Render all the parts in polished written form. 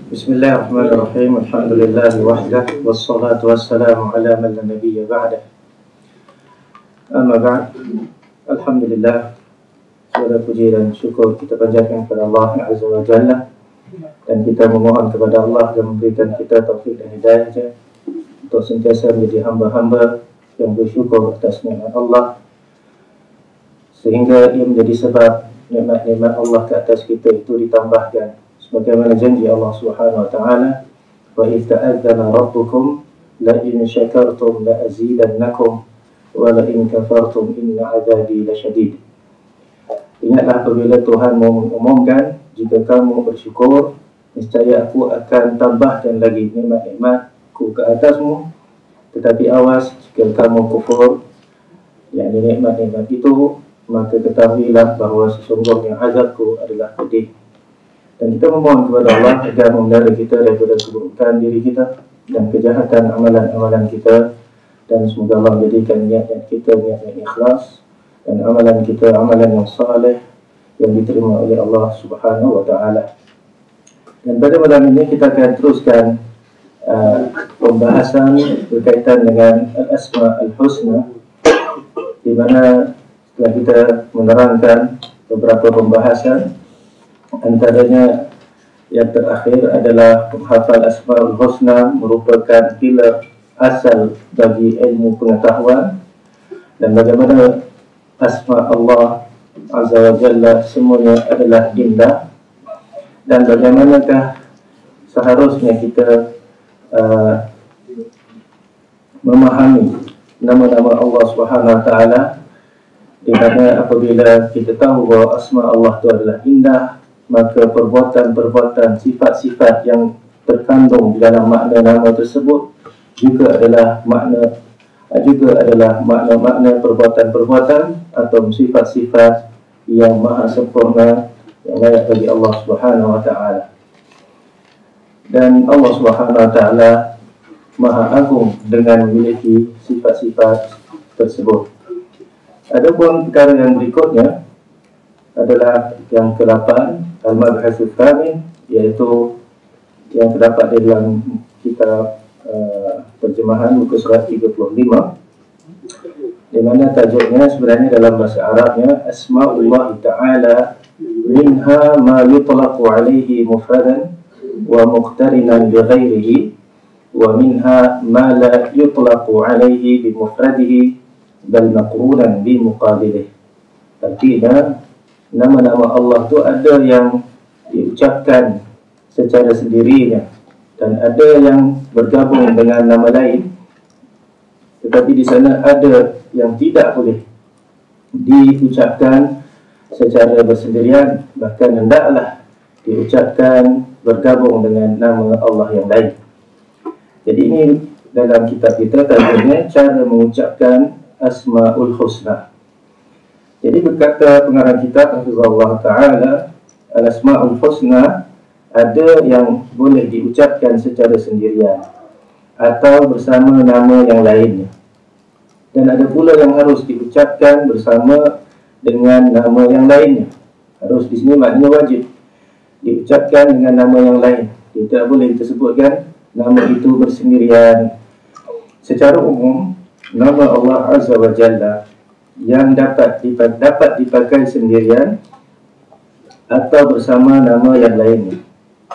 Bismillahirrahmanirrahim. Alhamdulillahi wahdah wassalatu wassalamu ala man la nabiyya ba'dah. Amma ba'd. Alhamdulillah, segala puji dan syukur kita panjatkan kepada Allah Azza wa Jalla, dan kita memohon kepada Allah yang memberikan kita taufik dan hidayah untuk sentiasa menjadi hamba-hamba yang bersyukur atas nikmat Allah, sehingga ia menjadi sebab nikmat-nikmat Allah ke atas kita itu ditambahkan, sebagaimana janji Allah Subhanahu wa taala, wa idh ta'adzana rabbukum la in syakartum la azidannakum wa la in kafartum inna 'adzabi lasyadid. Ingatlah apabila Tuhan mengumumkan, jika kamu bersyukur, niscaya aku akan tambahkan lagi nikmat-nikmatku ke atasmu, tetapi awas jika kamu kufur, yakni nikmat-nikmat itu, maka ketahuilah bahawa sesungguhnya azabku adalah pedih. Dan kita memohon kepada Allah agar memelihara kita daripada keburukan diri kita dan kejahatan amalan-amalan kita, dan semoga Allah menjadikan niat-niat kita niat-niat ikhlas, dan amalan kita amalan yang saleh yang diterima oleh Allah Subhanahu wa taala. Dan pada malam ini kita akan teruskan pembahasan berkaitan dengan Al-Asma Al-Husna, di mana setelah kita menerangkan beberapa pembahasan, antaranya yang terakhir adalah menghafal Asmaul Husna merupakan pilar asal bagi ilmu pengetahuan, dan bagaimana asma Allah Azza wa Jalla semuanya adalah indah, dan bagaimanakah seharusnya kita memahami nama-nama Allah Subhanahu wa taala, di mana apabila kita tahu bahawa asma Allah itu adalah indah, maka perbuatan-perbuatan, sifat-sifat yang terkandung di dalam makna nama tersebut juga adalah makna perbuatan-perbuatan atau sifat-sifat yang maha sempurna yang layak bagi Allah Subhanahu wa taala. Dan Allah Subhanahu wa taala maha agung dengan memiliki sifat-sifat tersebut. Adapun perkara yang berikutnya adalah yang ke-8, Al-Mabhasul Tsamin, iaitu yang terdapat di dalam kitab terjemahan buku surat 35, di mana tajuknya sebenarnya dalam bahasa Arabnya Asma'ullah Ta'ala minha ma yutlaqu alaihi mufradan wa muqtarinan bi ghairihi, wa minha ma la yutlaqu alaihi bi mufradihi bal maqrunan bi muqabilih. Artinya, nama-nama Allah itu ada yang diucapkan secara sendirinya dan ada yang bergabung dengan nama lain, tetapi di sana ada yang tidak boleh diucapkan secara bersendirian, bahkan hendaklah diucapkan bergabung dengan nama Allah yang lain. Jadi ini dalam kitab kita tajuknya cara mengucapkan Asmaul Husna. Jadi berkata pengarang kitab Allah Ta'ala, Al-Asma'ul Husna ada yang boleh diucapkan secara sendirian atau bersama nama yang lainnya, dan ada pula yang harus diucapkan bersama dengan nama yang lainnya. Harus di sini maknanya wajib diucapkan dengan nama yang lain. Tidak boleh disebutkan nama itu bersendirian. Secara umum, nama Allah Azza wa Jalla yang dapat dipakai sendirian atau bersama nama yang lainnya.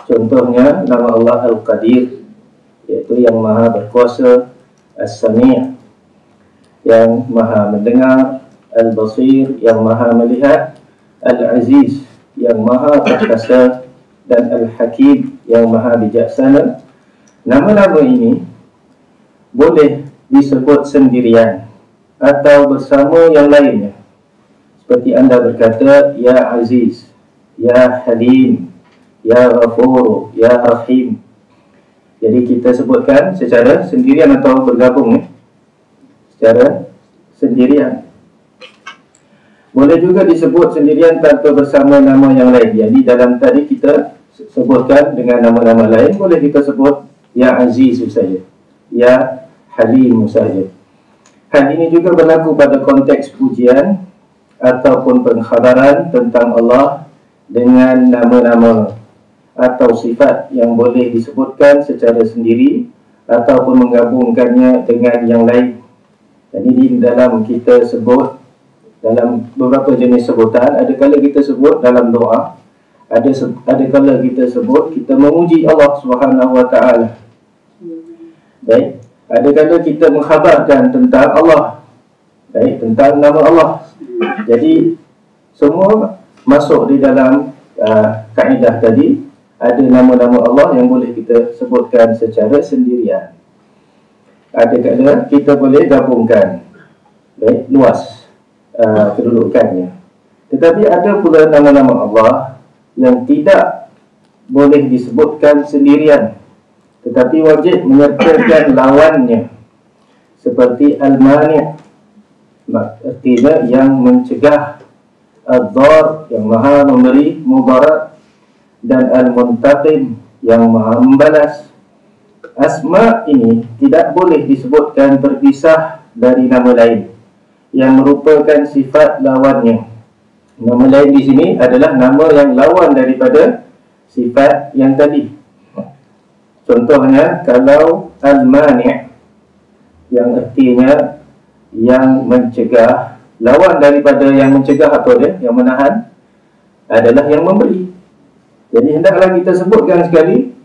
Contohnya nama Allah Al-Qadir, yaitu yang maha berkuasa, As-Sami', yang maha mendengar, Al-Basir, yang maha melihat, Al-Aziz, yang maha perkasa, dan Al-Hakim, yang maha bijaksana. Nama-nama ini boleh disebut sendirian atau bersama yang lainnya, seperti anda berkata Ya Aziz, Ya Halim, Ya Ghafur, Ya Rahim. Jadi kita sebutkan secara sendirian atau bergabung, secara sendirian. Boleh juga disebut sendirian tanpa bersama nama yang lain. Jadi dalam tadi kita sebutkan dengan nama-nama lain, boleh kita sebut Ya Aziz saja, Ya Halim saja. Hal ini juga berlaku pada konteks pujian ataupun pengkhabaran tentang Allah dengan nama-nama atau sifat yang boleh disebutkan secara sendiri ataupun menggabungkannya dengan yang lain. Jadi di dalam kita sebut dalam beberapa jenis sebutan, ada kala kita sebut dalam doa, ada kala kita sebut kita memuji Allah Subhanahu wa taala. Baik, ada kala kita mengkhabarkan tentang Allah. Baik, tentang nama Allah. Jadi semua masuk di dalam kaedah tadi. Ada nama-nama Allah yang boleh kita sebutkan secara sendirian. Ada kala kita boleh gabungkan. Baik, luas kedudukannya. Tetapi ada pula nama-nama Allah yang tidak boleh disebutkan sendirian, tetapi wajib menyertakan lawannya, seperti Al-Mani', artinya yang mencegah, Ad-Dar, yang maha memberi mudarat, dan Al-Muntaqim, yang maha membalas. Asma ini tidak boleh disebutkan terpisah dari nama lain yang merupakan sifat lawannya. Nama lain di sini adalah nama yang lawan daripada sifat yang tadi. Contohnya, kalau Al-Mani', yang artinya yang mencegah, lawan daripada yang mencegah apa dia? Yang menahan adalah yang memberi. Jadi hendaklah kita sebutkan sekali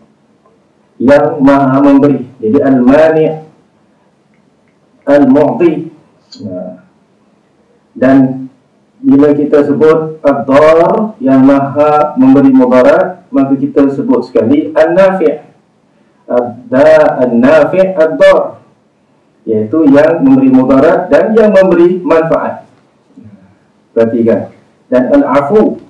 yang maha memberi. Jadi Al-Mani', Al-Mu'ti. Dan bila kita sebut Ad-Dar, yang maha memberi mudarat, maka kita sebut sekali An-Nafi', An-Nafi' Ad-Dar, iaitu yang memberi mudarat dan yang memberi manfaat. Perhatikan. Dan Al-Afu,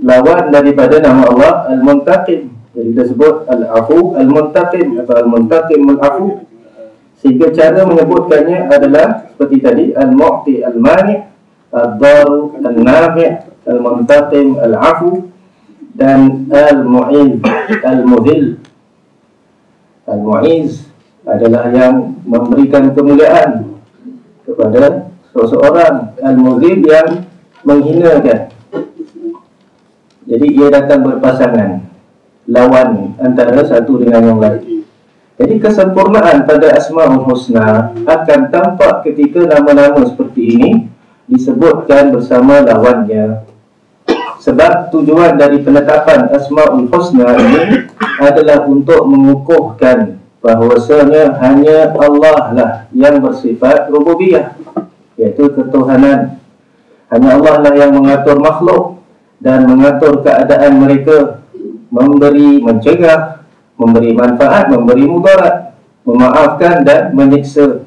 lawan daripada nama Allah Al-Muntaqim. Jadi kita sebut Al-Afu Al-Muntaqim atau Al-Muntaqim Al-Afu. Sehingga cara menyebutkannya adalah seperti tadi, Al-Mu'ti Al-Mani', Ad-Daru Al-Nafi', Al-Muntaqim Al-Afu, dan Al-Mu'iz Al-Mudhil. Al-Mu'iz adalah yang memberikan kemuliaan kepada seseorang. Al-Mudhil yang menghinakan. Jadi ia datang berpasangan, lawan antara satu dengan yang lain. Jadi kesempurnaan pada Asma'ul Husna akan tampak ketika nama-nama seperti ini disebutkan bersama lawannya. Sebab tujuan dari penetapan Asma'ul Husna ini adalah untuk mengukuhkan bahawasanya hanya Allah lah yang bersifat rububiyah, iaitu ketuhanan. Hanya Allah lah yang mengatur makhluk dan mengatur keadaan mereka, memberi, mencegah, memberi manfaat, memberi mudarat, memaafkan dan menyiksa.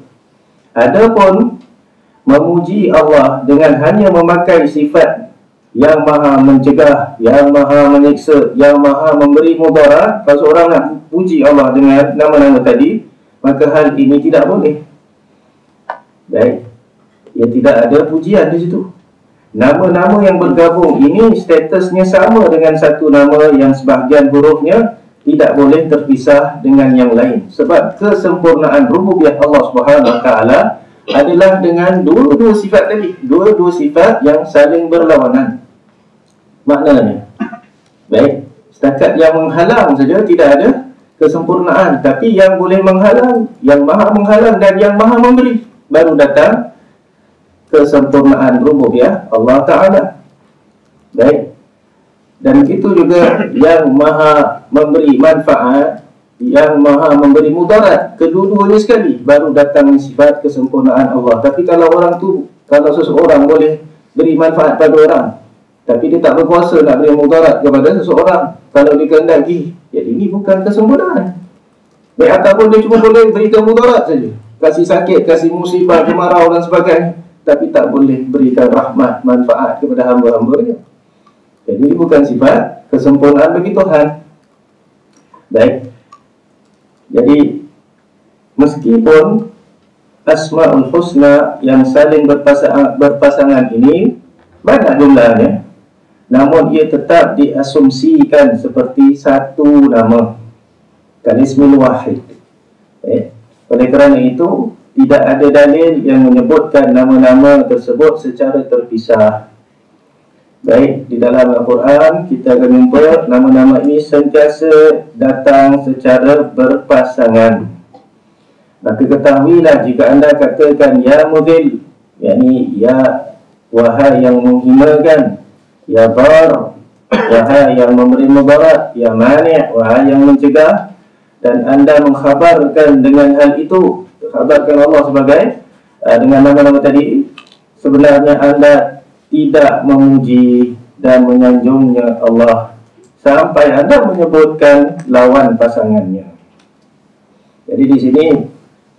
Adapun memuji Allah dengan hanya memakai sifat yang maha mencegah, yang maha menyiksa, yang maha memberi mudarat, kalau seorang nak puji Allah dengan nama-nama tadi, maka hal ini tidak boleh. Baik, ia tidak ada pujian di situ. Nama-nama yang bergabung ini statusnya sama dengan satu nama yang sebahagian hurufnya tidak boleh terpisah dengan yang lain. Sebab kesempurnaan rububiyah Allah Subhanahu wa taala adalah dengan dua-dua sifat tadi, dua-dua sifat yang saling berlawanan. Maknanya, baik, setakat yang menghalang saja tidak ada kesempurnaan, tapi yang boleh menghalang, yang maha menghalang dan yang maha memberi, baru datang kesempurnaan rububiyah Allah Ta'ala. Baik. Dan itu juga yang maha memberi manfaat, yang maha memberi mudarat, kedua-duanya sekali baru datang sifat kesempurnaan Allah. Tapi kalau orang tu, kalau seseorang boleh beri manfaat pada orang, tapi dia tak berkuasa nak beri mudarat kepada seseorang, kalau dikehendaki, jadi ini bukan kesempurnaan. Baik, ataupun dia cuma boleh berikan mudarat saja, kasih sakit, kasih musibah, kemarau dan sebagainya, tapi tak boleh berikan rahmat, manfaat kepada hamba-hambanya. Jadi ini bukan sifat kesempurnaan bagi Tuhan. Baik. Jadi meskipun Asma'ul Husna yang saling berpasangan ini banyak jumlahnya, namun ia tetap diasumsikan seperti satu nama, kalismil wahid. Baik. Oleh kerana itu, tidak ada dalil yang menyebutkan nama-nama tersebut secara terpisah. Baik, di dalam Al-Quran kita akan jumpa nama-nama ini sentiasa datang secara berpasangan. Maka ketahuilah jika anda katakan ya mudil, yakni ya wahai yang menghinakan, ya bar, wahai yang memberi mudarat, ya mani', wahai yang mencegah, dan anda mengkhabarkan dengan hal itu, khabarkan Allah sebagai dengan nama-nama tadi, sebenarnya anda tidak memuji dan menyanjungnya Allah sampai anda menyebutkan lawan pasangannya. Jadi di sini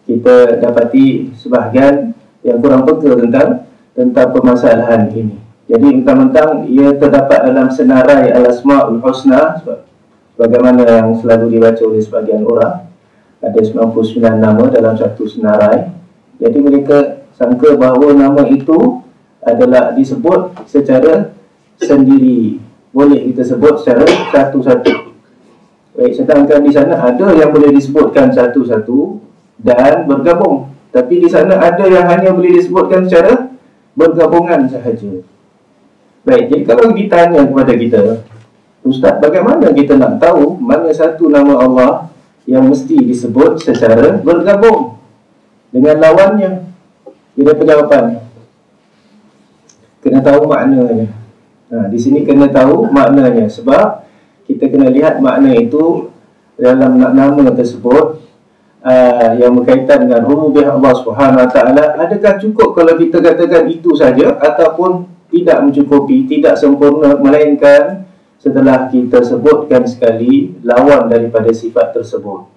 kita dapati sebahagian yang kurang peka tentang permasalahan ini. Jadi mentang-mentang ia terdapat dalam senarai Al-Asma'ul Husna, bagaimana yang selalu dibaca oleh sebagian orang, ada 99 nama dalam satu senarai. Jadi mereka sangka bahawa nama itu adalah disebut secara sendiri, boleh kita sebut secara satu-satu. Baik, sedangkan di sana ada yang boleh disebutkan satu-satu dan bergabung, tapi di sana ada yang hanya boleh disebutkan secara bergabungan sahaja. Baik, jadi kalau ditanya kepada kita, Ustaz, bagaimana kita nak tahu mana satu nama Allah yang mesti disebut secara bergabung dengan lawannya? Kita penjawapan, kena tahu maknanya. Di sini kena tahu maknanya, sebab kita kena lihat makna itu dalam nama tersebut yang berkaitan dengan rububiyah Allah Subhanahu Wa Taala. Adakah cukup kalau kita katakan itu saja, ataupun tidak mencukupi, tidak sempurna, melainkan setelah kita sebutkan sekali lawan daripada sifat tersebut,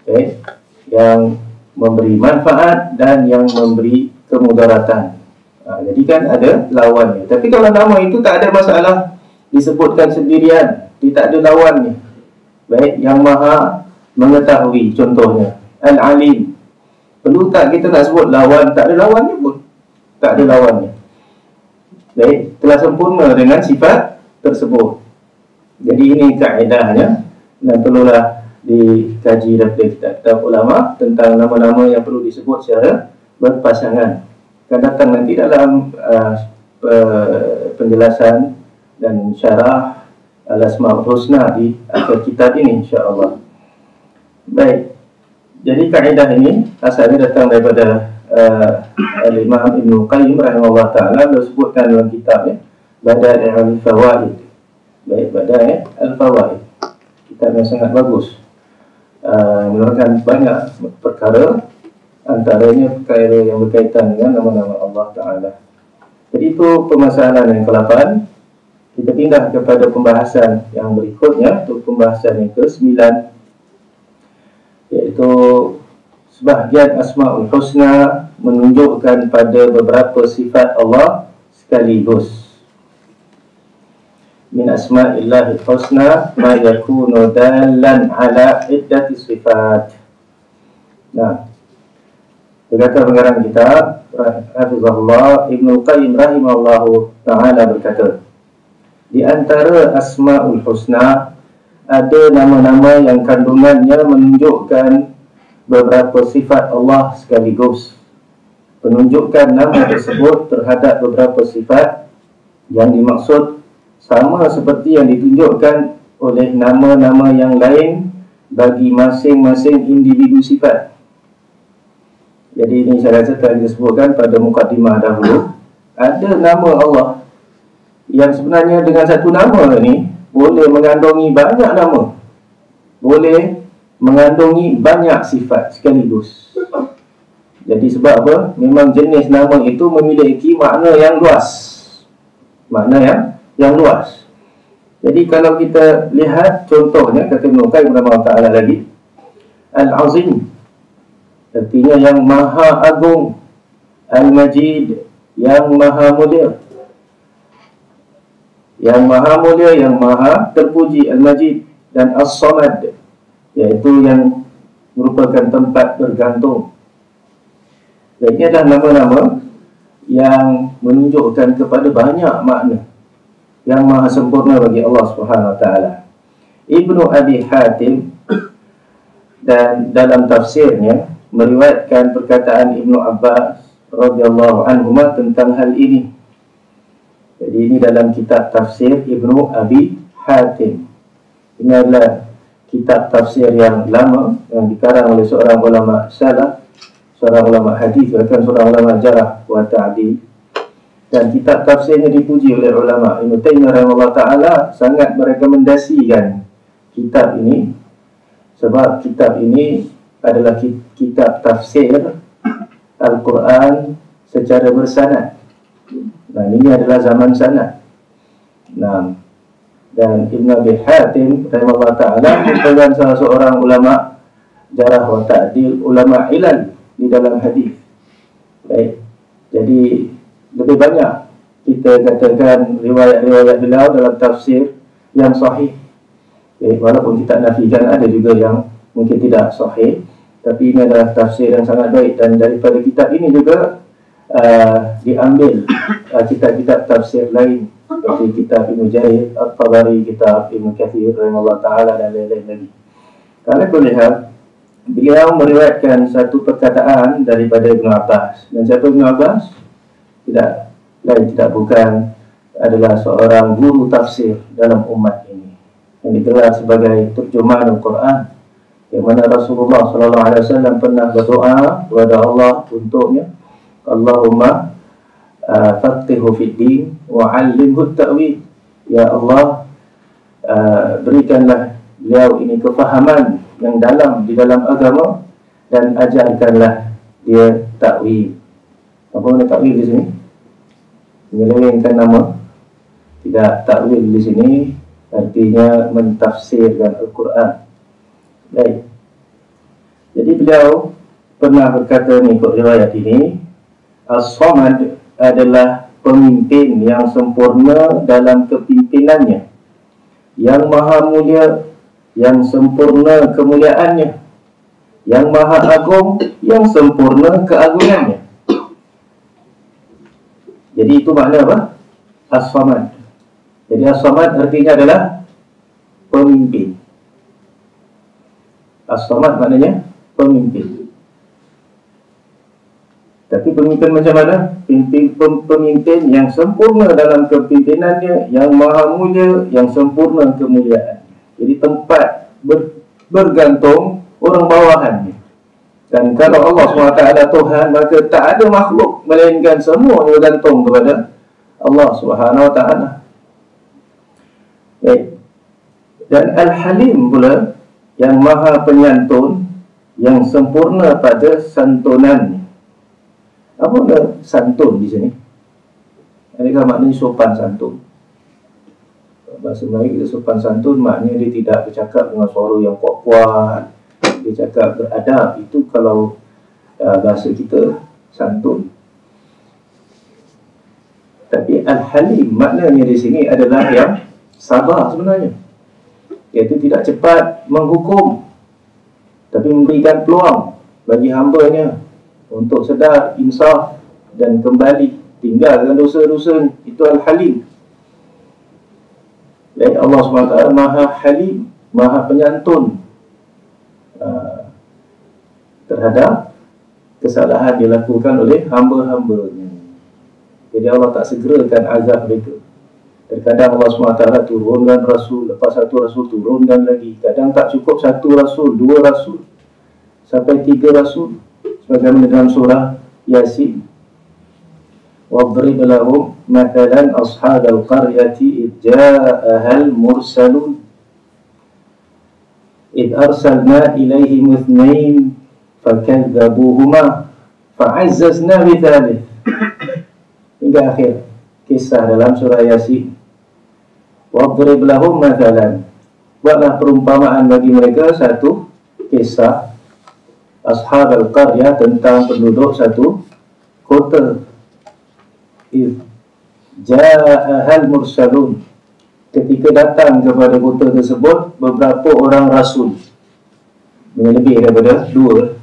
okay, yang memberi manfaat dan yang memberi kemudaratan. Jadi kan ada lawannya. Tapi kalau nama itu tak ada masalah disebutkan sendirian, tidak ada lawannya. Baik, yang maha mengetahui, contohnya Al-Alim. Perlu tak kita nak sebut lawan? Tak ada lawannya pun, tak ada lawannya. Baik, telah sempurna dengan sifat tersebut. Jadi ini kaedahnya, dan perlulah dikaji daripada kitab-kitab ulama tentang nama-nama yang perlu disebut secara berpasangan. Akan datang nanti dalam penjelasan dan syarah Al-Asma'ul Husna di akhir kitab ini, insya-Allah. Baik, jadi kaedah ini asalnya datang daripada Al-Imam Ibnu Qayyim rahimahullah ta'ala. Beliau sebutkan dalam kitabnya Badai' al-Fawaid. Baik, Badai' al-Fawaid, kitab yang sangat bagus, menerangkan banyak perkara, antaranya perkara yang berkaitan dengan nama-nama Allah Ta'ala. Jadi itu permasalahan yang ke-8. Kita pindah kepada pembahasan yang berikutnya, untuk pembahasan yang ke-9, iaitu sebahagian Asma'ul Husna menunjukkan pada beberapa sifat Allah sekaligus. Min asma'illahil husna ma yakunu dalan ala iddati sifat. Nah, berkata pengarang kitab Hafizahullah Ibnu Qayyim rahimahullahu ta'ala berkata, di antara Asma'ul Husna ada nama-nama yang kandungannya menunjukkan beberapa sifat Allah sekaligus. Penunjukan nama tersebut terhadap beberapa sifat yang dimaksud sama seperti yang ditunjukkan oleh nama-nama yang lain bagi masing-masing individu sifat. Jadi ini saya rasa telah disebutkan pada mukadimah dahulu. Ada nama Allah yang sebenarnya dengan satu nama ini boleh mengandungi banyak nama, boleh mengandungi banyak sifat sekaligus. Jadi sebab apa? Memang jenis nama itu memiliki makna yang luas. Makna yang luas. Jadi kalau kita lihat contohnya, kata Ibnu Qayyim rahimahullah lagi, Al-Azim, artinya yang maha agung. Al-Majid, yang maha mulia. Yang maha mulia, yang maha terpuji, Al-Majid. Dan As-Samad, iaitu yang merupakan tempat bergantung. Dan ini adalah nama-nama yang menunjukkan kepada banyak makna yang maha sempurna bagi Allah Subhanahu Wa Taala. Ibnu Abi Hatim dan dalam tafsirnya meriwayatkan perkataan Ibnu Abbas radhiyallahu anhu tentang hal ini. Jadi ini dalam kitab tafsir Ibnu Abi Hatim. Ini adalah kitab tafsir yang lama yang dikarang oleh seorang ulama salaf, seorang ulama hadis, bahkan seorang ulama jarah wa ta'dil. Dan kitab tafsirnya dipuji oleh ulama. Ibnu Taimiyah rahimahullah taala sangat merekomendasikan kitab ini sebab kitab ini adalah kitab tafsir Al-Quran secara bersanad. Nah, ini adalah zaman sanad. Nah, dan Ibn Abi Hatim rahimahullah ta'ala merupakan salah seorang ulama jarah wa ta'dil, ulama ilal di dalam hadis. Baik. Jadi lebih banyak kita katakan riwayat-riwayat beliau dalam tafsir yang sahih. Baik, walaupun kita nafikan ada juga yang mungkin tidak sahih, tapi ini adalah tafsir yang sangat baik. Dan daripada kitab ini juga diambil kitab-kitab tafsir lain seperti kitab Ibnu Jarir, At-Tabari, kitab Ibnu Katsir rahimahullah taala dan lain-lain lagi. Karena kulihat beliau meriwayatkan satu perkataan daripada Ibnu Abbas. Dan siapa Ibnu Abbas? Tidak bukan adalah seorang guru tafsir dalam umat ini yang digelar sebagai terjemahan Al-Quran, yang mana Rasulullah SAW pernah berdoa kepada Allah untuknya, Allahumma faqihu fid din wa 'allimhu at-ta'wil. Ya Allah, berikanlah beliau ini kefahaman yang dalam di dalam agama dan ajarkanlah dia takwil. Apa makna takwil di sini? Menyelewengkan nama. Tidak, takwil di sini artinya mentafsirkan Al-Quran. Baik. Jadi beliau pernah berkata ni, ikut riwayat ini, As-Samad adalah pemimpin yang sempurna dalam kepimpinannya, yang maha mulia, yang sempurna kemuliaannya, yang maha agung, yang sempurna keagungannya. Jadi itu makna apa? As-Samad. Jadi As-Samad artinya adalah pemimpin. As-Samad maknanya pemimpin. Tapi pemimpin macam mana? Pemimpin yang sempurna dalam kepimpinannya, yang maha mulia, yang sempurna kemuliaan. Jadi tempat bergantung orang bawahannya. Dan kalau Allah SWT Tuhan, maka tak ada makhluk melainkan semua bergantung kepada Allah SWT. Baik. Dan Al-Halim pula, yang maha penyantun, yang sempurna pada santunannya. Apa makna santun di sini? Adakah maknanya sopan santun? Bahasa Melayu kita sopan santun maknanya dia tidak bercakap dengan suara yang kuat-kuat, dia cakap beradab. Itu kalau bahasa kita santun. Tapi Al-Halim maknanya di sini adalah yang sabar sebenarnya. Iaitu tidak cepat menghukum, tapi memberikan peluang bagi hamba-Nya untuk sedar, insaf dan kembali tinggalkan dosa-dosa. Itu Al-Halim. Dan Allah SWT Maha Halim, Maha Penyantun terhadap kesalahan dilakukan oleh hamba-hamba-Nya. Jadi Allah tak segerakan azab mereka. Terkadang Allah SWT turunkan Rasul, lepas satu Rasul turunkan lagi. Kadang tak cukup satu Rasul, dua Rasul, sampai tiga Rasul. Sebagaimana dalam surah Yasin, وَاضْرِبْ لَهُمْ مَثَلًا أَصْحَابَ الْقَرْيَةِ إِذْ جَاءَهَا الْمُرْسَلُونَ إِذْ أَرْسَلْنَا إِلَيْهِمُ اثْنَيْنِ فَكَذَّبُوهُمَا فَعَزَّزْنَا بِثَالِثٍ. Hingga akhir kisah dalam surah Yasin. وَاضْرِبْ لَهُمْ مَثَلًا, buatlah perumpamaan bagi mereka satu kisah Ashab al-Qaryah, tentang penduduk satu kota. Ja'ahal mursalun, ketika datang kepada kota tersebut beberapa orang rasul, lebih daripada dua.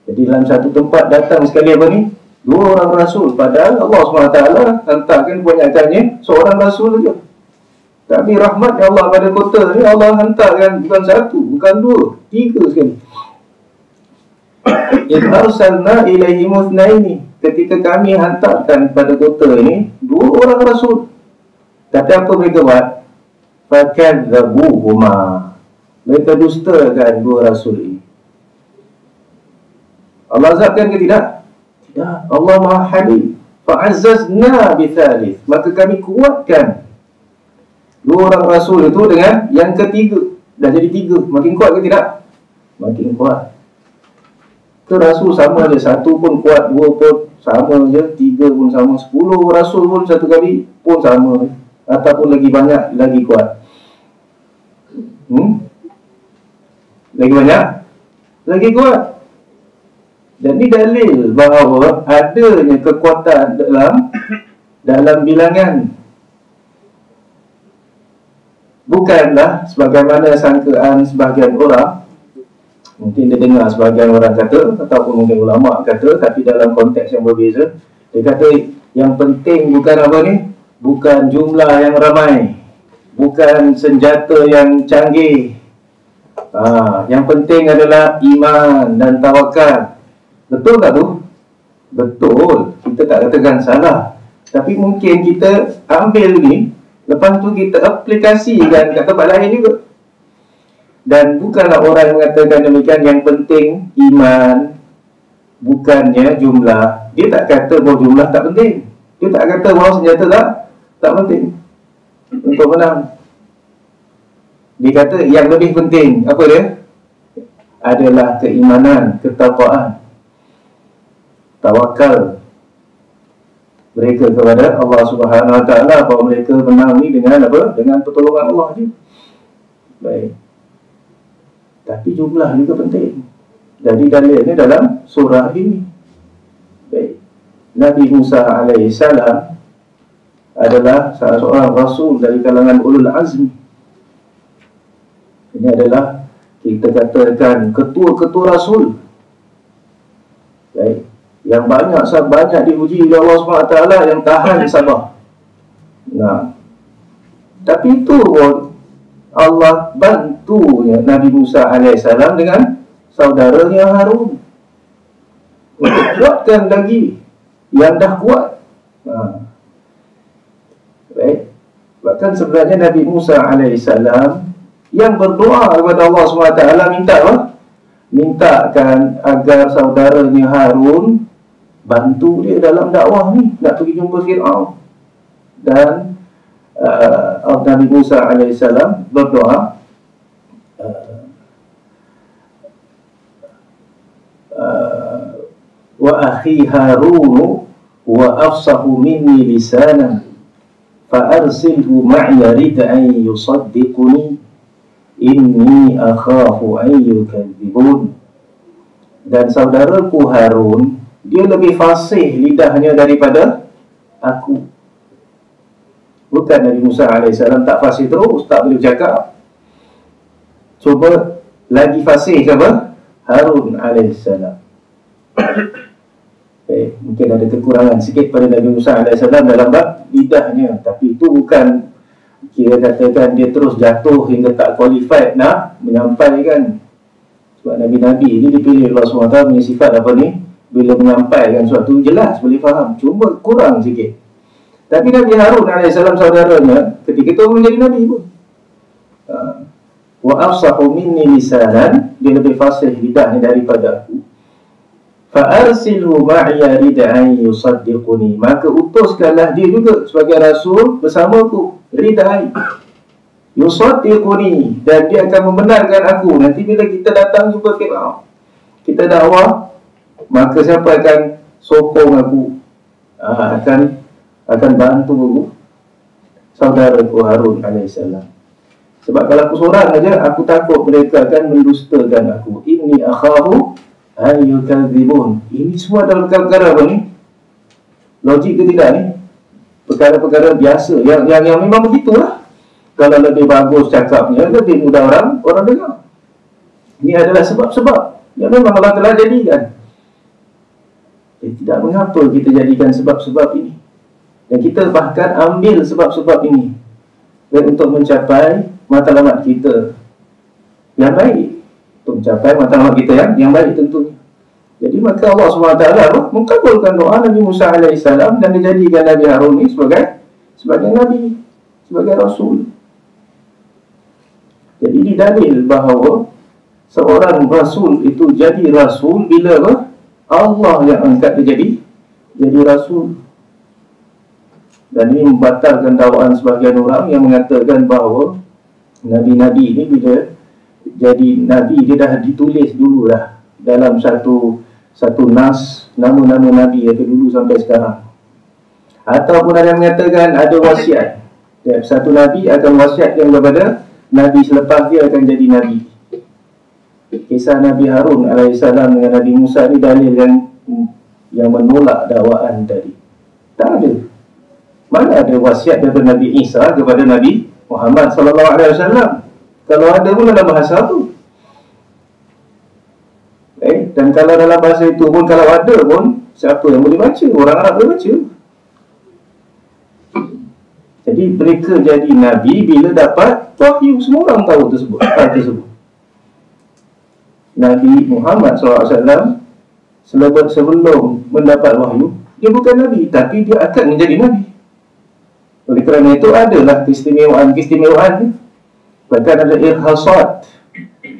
Jadi dalam satu tempat datang sekali apa ni? Dua orang rasul. Padahal Allah SWT hantarkan kebanyakannya seorang rasul saja. Tapi rahmatnya Allah pada kota ni, Allah hantarkan bukan satu, bukan dua, tiga sekali. Idh arsalna ilaihim itsnaini, ketika kami hantarkan pada kota ini Dua orang Rasul. Tapi apa mereka buat? Fakadzabuhuma. Mereka dustakan dua Rasul ini. Allah azabkan ke tidak? Tidak. Allah Maha Halim. Fa'azzazna bithalith. Maka kami kuatkan dua orang Rasul itu dengan yang ketiga. Dah jadi tiga. Makin kuat ke tidak? Makin kuat. Ke Rasul sama je. Satu pun kuat, dua pun sama je, tiga pun sama, 10 Rasul pun satu kali pun sama. Ataupun lagi banyak, lagi kuat. Lagi banyak, lagi kuat. Jadi dalil bahawa adanya kekuatan dalam bilangan. Bukanlah sebagaimana sangkaan sebahagian orang. Mungkin dia dengar sebahagian orang kata, ataupun mungkin ulama kata, tapi dalam konteks yang berbeza. Dia kata yang penting bukan apa ni, bukan jumlah yang ramai, bukan senjata yang canggih. Yang penting adalah iman dan tawakal. Betul tak tu? Betul. Kita tak katakan salah. Tapi mungkin kita ambil ni, lepas tu kita aplikasikan kat tempat lain juga. Dan bukanlah orang yang mengatakan demikian, yang penting iman, bukannya jumlah. Dia tak kata bahawa jumlah tak penting. Dia tak kata bahawa senjata tak penting untuk menang. Dia kata yang lebih penting, apa dia? Adalah keimanan, ketakwaan, tawakal mereka kepada Allah Subhanahu Wa Taala, bahawa mereka menang ni dengan apa? Dengan pertolongan Allah je. Baik. Tapi jumlah juga penting. Jadi dalilnya dalam surah ini. Baik. Nabi Musa alaihissalam adalah salah seorang rasul dari kalangan ulul azmi. Ini adalah, kita katakan, ketua-ketua rasul. Baik. Yang banyak diuji oleh Allah SWT, yang tahan sabar. Nah, tapi itu Allah bantu Nabi Musa AS dengan saudaranya Harun untuk kuatkan lagi yang dah kuat. Baik. Bahkan sebenarnya Nabi Musa AS yang berdoa kepada Allah SWT, minta apa? Mintakan agar saudaranya Harun bantu dia dalam dakwah ni, nak pergi jumpa Fir'aun. Dan Nabi Musa AS berdoa, wa akhi Harun wa afsahu minni lisanan fa arsilhu ma'iya rid an yusaddiquni inni akhafu an yukadzibun. Dan saudaraku Harun, dia lebih fasih lidahnya daripada aku. Bukan Nabi Musa AS tak fasih terus, tak boleh bercakap. Cuba lagi fasih ke apa? Harun AS. Mungkin ada kekurangan sikit pada Nabi Musa AS dalam bab lidahnya. Tapi itu bukan kira katakan dia terus jatuh hingga tak qualified nak menyampaikan. Sebab Nabi-Nabi ini dipilih Allah SWT punya sifat apa ni? Bila menyampaikan sesuatu jelas, boleh faham. Cuma kurang sikit. Tapi Nabi Harun AS saudaranya ketika itu menjadi Nabi pun. Wa afsahu minni lisanan, dia lebih fasih lidahnya daripada aku. Fa arsilhu ma'iya rid an yusaddiquni, maka utuskanlah dia juga sebagai rasul bersamaku, ridai yusaddiquni, dan dia akan membenarkan aku. Nanti bila kita datang jumpa Fir'aun, kita dakwah, maka siapa akan sokong aku? Akan bantu saudaraku Harun AS. Sebab kalau aku seorang saja, aku takut mereka akan mendustakan aku. Inni akhafu an yukadzibun. Ini semua adalah perkara apa ni? Logik ke tidak ni? Perkara-perkara biasa yang memang begitulah. Kalau lebih bagus cakapnya, lebih mudah orang dengar. Ini adalah sebab-sebab yang memang Allah telah jadikan. Tidak mengapa kita jadikan sebab-sebab ini. Dan kita bahkan ambil sebab-sebab ini untuk mencapai matlamat kita yang baik. Untuk mencapai matlamat kita yang baik tentunya. Jadi maka Allah SWT mengabulkan doa Nabi Musa AS dan dijadikan Nabi Harun ini sebagai Nabi, sebagai Rasul. Jadi ini dalil bahawa seorang Rasul itu jadi Rasul bila Allah yang angkat dia jadi Rasul. Dan ini membatalkan dakwaan sebahagian orang yang mengatakan bahawa Nabi-Nabi ini bila jadi Nabi dia dah ditulis dulu dah dalam satu nas nama-nama Nabi yang dulu sampai sekarang. Ataupun ada yang mengatakan ada wasiat. Satu Nabi akan wasiatkan kepada Nabi selepas dia akan jadi Nabi. Kisah Nabi Harun AS dengan Nabi Musa ni dalil yang menolak dakwaan tadi. Tak ada. Mana ada wasiat daripada Nabi Isa kepada Nabi Muhammad SAW? Kalau ada pun dalam bahasa tu. Dan kalau dalam bahasa itu pun, kalau ada pun, siapa yang boleh baca? Orang Arab boleh baca. Jadi mereka jadi Nabi bila dapat wahyu. Semua orang tahu tersebut. Nabi Muhammad SAW sebelum mendapat wahyu, dia bukan Nabi, tapi dia akan menjadi Nabi. Oleh kerana itu adalah keistimewaan. Bahkan ada irhasat,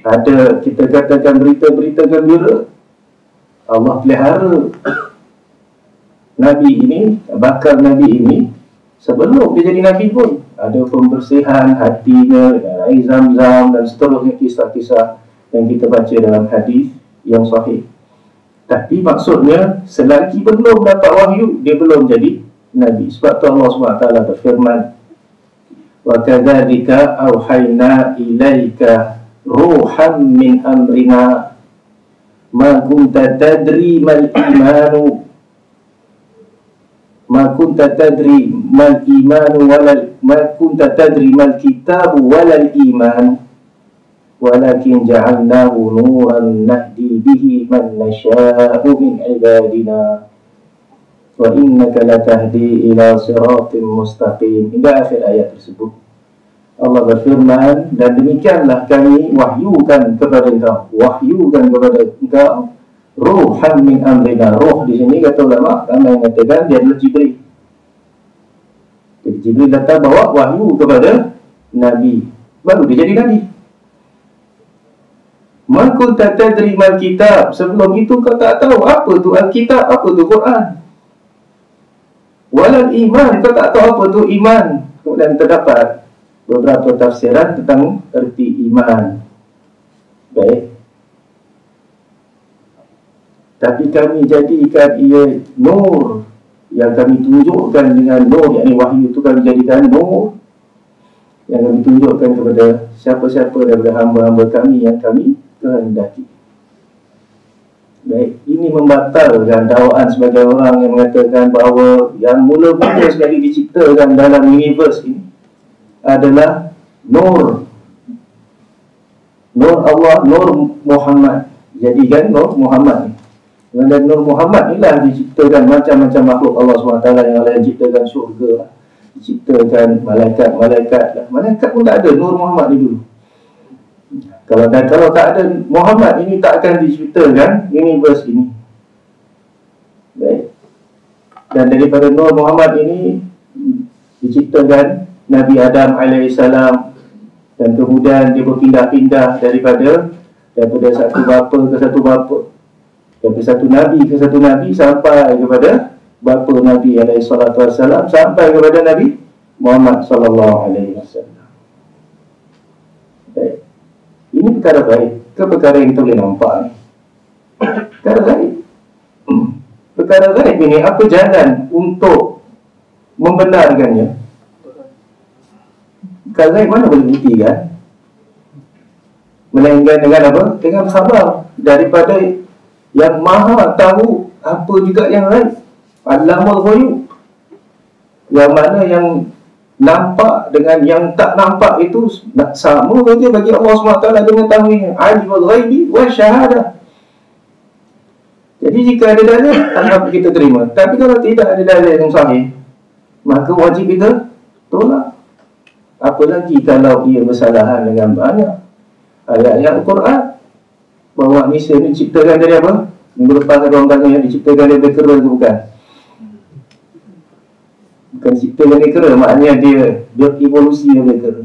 ada kita katakan berita-berita gembira. Allah pelihara Nabi ini, bakal Nabi ini sebelum dia jadi Nabi pun. Ada pembersihan hatinya, air zam-zam dan seterusnya, kisah-kisah yang kita baca dalam hadis yang sahih. Tapi maksudnya selagi belum dapat wahyu, dia belum jadi Nabi. Sebab tu Allah SWT berfirman, wa kadzalika auhayna ilaika ruhan min amrina ma kunta tadri mal imanu ma kunta tadri mal kitabu walal iman walakin ja'alnahu nuran nahdi bihi man nasha'u min ibadina wa innaka latahdi ila siratim mustaqim, hingga akhir ayat tersebut. Allah berfirman, dan demikianlah kami wahyukan kepada engkau ruhan min amrina. Ruh di sini kata ulama ramai mengatakan dia adalah Jibril. Jadi Jibril datang bawa wahyu kepada Nabi, baru dia jadi Nabi. Ma kunta tadri mal kitab, sebelum itu kau tak tahu apa tu Alkitab, apa tu Quran. Walal iman, kau tak tahu apa tu iman. Kemudian terdapat beberapa tafsiran tentang erti iman. Baik. Tapi kami jadikan ia nur, yang kami tunjukkan dengan nur, yakni wahyu itu kami jadikan nur yang kami tunjukkan kepada siapa-siapa daripada hamba-hamba kami yang kami kehendaki. Baik, ini membatalkan dakwaan sebagai orang yang mengatakan bahawa yang mula-mula sekali diciptakan dalam universe ini adalah nur. Nur Allah, nur Muhammad. Jadi kan nur Muhammad ni. Dan nur Muhammad inilah diciptakan macam-macam makhluk Allah SWT yang Allah ciptakan syurga, diciptakan malaikat-malaikat. Malaikat pun tak ada nur Muhammad ni dulu. Kalau tak ada Muhammad ini, tak akan diciptakan universe ini. Baik. Dan daripada nur Muhammad ini diciptakan Nabi Adam AS, dan kemudian dia berpindah-pindah daripada satu bapa ke satu bapa, dari satu nabi ke satu nabi, sampai kepada bapa Nabi SAW, sampai kepada Nabi Muhammad SAW. Baik. Ini perkara baik ke perkara yang kita boleh nampak ni? Perkara baik. Perkara baik ini, apa jalan untuk membenarkannya? Perkara baik mana boleh buktikan? Melainkan dengan apa? Dengan khabar daripada yang maha tahu apa juga yang lain. Allamul ghuyub. Yang mana yang nampak dengan yang tak nampak itu sama saja bagi Allah SWT dengan tahunya. Alimul ghaibi wa syahadah. Jadi jika ada dalil, tanpa kita terima. Tapi kalau tidak ada dalil yang sahih, maka wajib kita tolak. Apalagi kalau ia bersalahan dengan banyak ayat-ayat Al-Quran, bahawa manusia ini diciptakan dari apa? Minggu lepas ada orang tanya diciptakan daripada kera ke bukan? Bukan diciptakan daripada kera, maknanya dia evolusi daripada kera.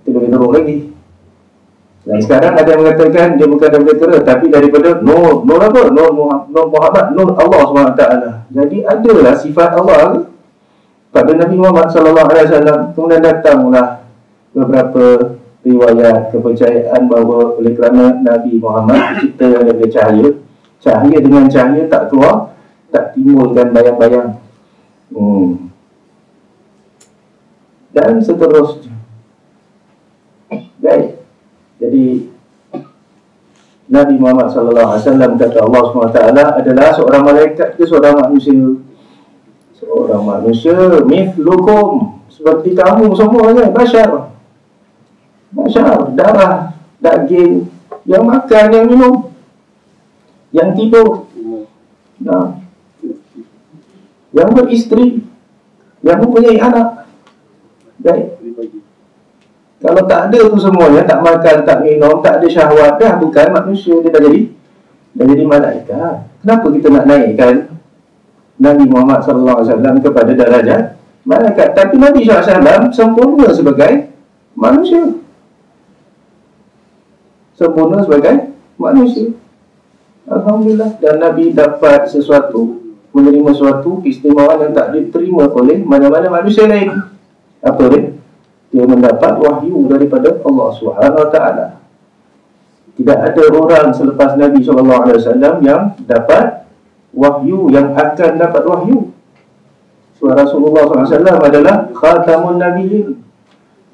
Itu lebih teruk lagi. Dan sekarang ada yang mengatakan dia bukan daripada kera, tapi daripada Nur apa? Nur Muhammad, Nur Allah SWT. Jadi adalah sifat Allah pada Nabi Muhammad SAW. Kemudian datanglah beberapa riwayat kepercayaan bahawa oleh kerana Nabi Muhammad diciptakan daripada cahaya dengan cahaya tak keluar, tak timbulkan bayang-bayang. Dan seterusnya. Baik. Jadi Nabi Muhammad SAW kata Allah SWT adalah seorang malaikat ke seorang manusia? Seorang manusia, mithlukum, seperti kamu semuanya, bashar, darah, daging, yang makan, yang minum, yang tidur, yang beristeri, yang mempunyai anak. Baik. Kalau tak ada tu semuanya, tak makan, tak minum, tak ada syahwat, dah bukan manusia, dia dah jadi malaikat. Kenapa kita nak naikkan Nabi Muhammad SAW kepada darajat malaikat? Tapi Nabi SAW sempurna sebagai manusia. Sempurna sebagai manusia. Alhamdulillah. Dan Nabi dapat sesuatu, menerima sesuatu keistimewaan yang tak diterima oleh mana-mana manusia lain. Apa dia? Dia mendapat wahyu daripada Allah SWT. Tidak ada orang selepas Nabi SAW yang dapat wahyu, yang akan dapat wahyu. Rasulullah SAW adalah khatamun nabiyyin.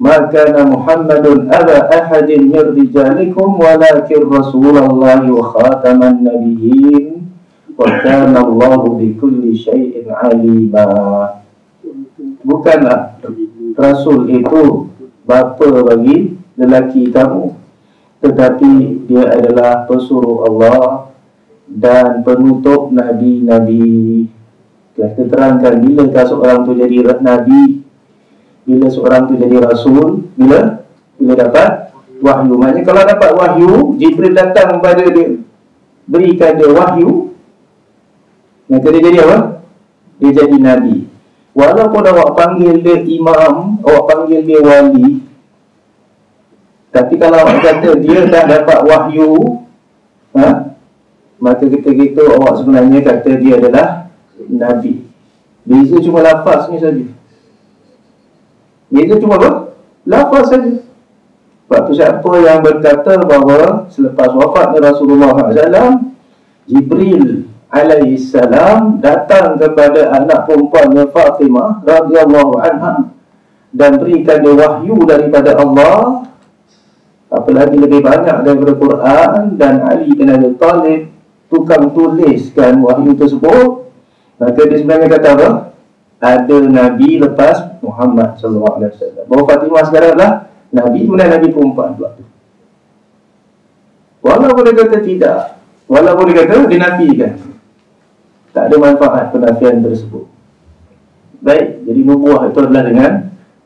Maka Muhammadun aba ahadin min rijalikum walakin Rasulullah wa khataman nabiyyin wa kana Allahu bikulli syai'in alima. Bukanlah Rasul itu bapa bagi lelaki kamu, tetapi dia adalah pesuruh Allah dan penutup Nabi-Nabi. Kita terangkan bilakah seorang tu jadi Nabi, bila seorang tu jadi Rasul, bila dapat wahyu. Maknanya kalau dapat wahyu, Jibril datang kepada dia, berikan dia wahyu, maka dia jadi apa? Dia jadi Nabi. Walaupun awak panggil dia imam, awak panggil dia wali, tapi kalau awak kata dia dah dapat wahyu, maka ketika awak sebenarnya kata dia adalah Nabi. Beza cuma lafaz ni saja. Beza cuma apa? Lafaz saja. Sebab tu siapa yang berkata bahawa selepas wafatnya Rasulullah SAW, Jibril alaihissalam datang kepada anak perempuannya Fatimah radhiyallahu anha dan berikan dia wahyu daripada Allah, apalagi lebih banyak daripada Quran, dan Ali bin Abi Thalib tukang tuliskan wahyu tersebut, maka dia sebenarnya kata apa? Ada Nabi lepas Muhammad SAW. Bahawa Fatimah sekarang adalah Nabi, kemudian Nabi perempuan pula. Walaupun dia kata tidak, walaupun dia kata dinafikan, tak ada manfaat penafian tersebut. Baik, jadi nubuah itu adalah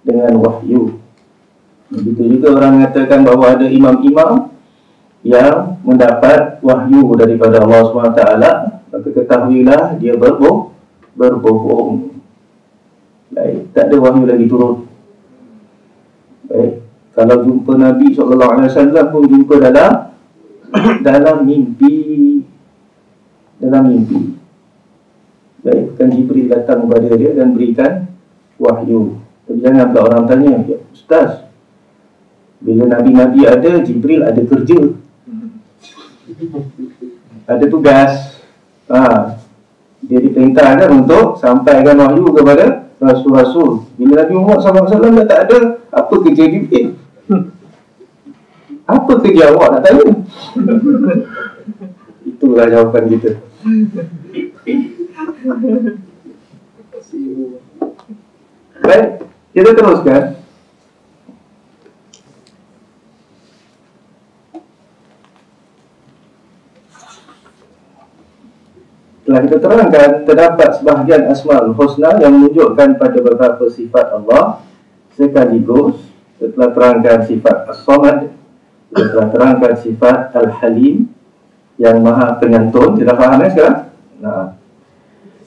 dengan wahyu. Begitu juga orang mengatakan bahawa ada imam-imam yang mendapat wahyu daripada Allah SWT, maka ketahuilah dia berbohong. Baik, tak ada wahyu lagi turun. Baik, kalau jumpa Nabi SAW pun jumpa dalam mimpi. Baik, bukan Jibril datang kepada dia dan berikan wahyu. Tapi jangan pula orang tanya, ya, Ustaz, bila Nabi-Nabi ada, Jibril ada kerja, ada tugas. Dia diperintahkan untuk sampaikan wahyu kepada Rasul-Rasul. Bila Nabi Muhammad SAW dah tak ada, apa kerja Jibril? Apa kerja awak nak tanya? Itulah jawapan kita. Baik, kita teruskan. Setelah kita terangkan, terdapat sebahagian Asmaul Husna yang menunjukkan pada beberapa sifat Allah sekaligus. Setelah terangkan sifat As-Samad, setelah terangkan sifat Al-Halim, yang maha penyantun. Kita faham sekarang? Nah,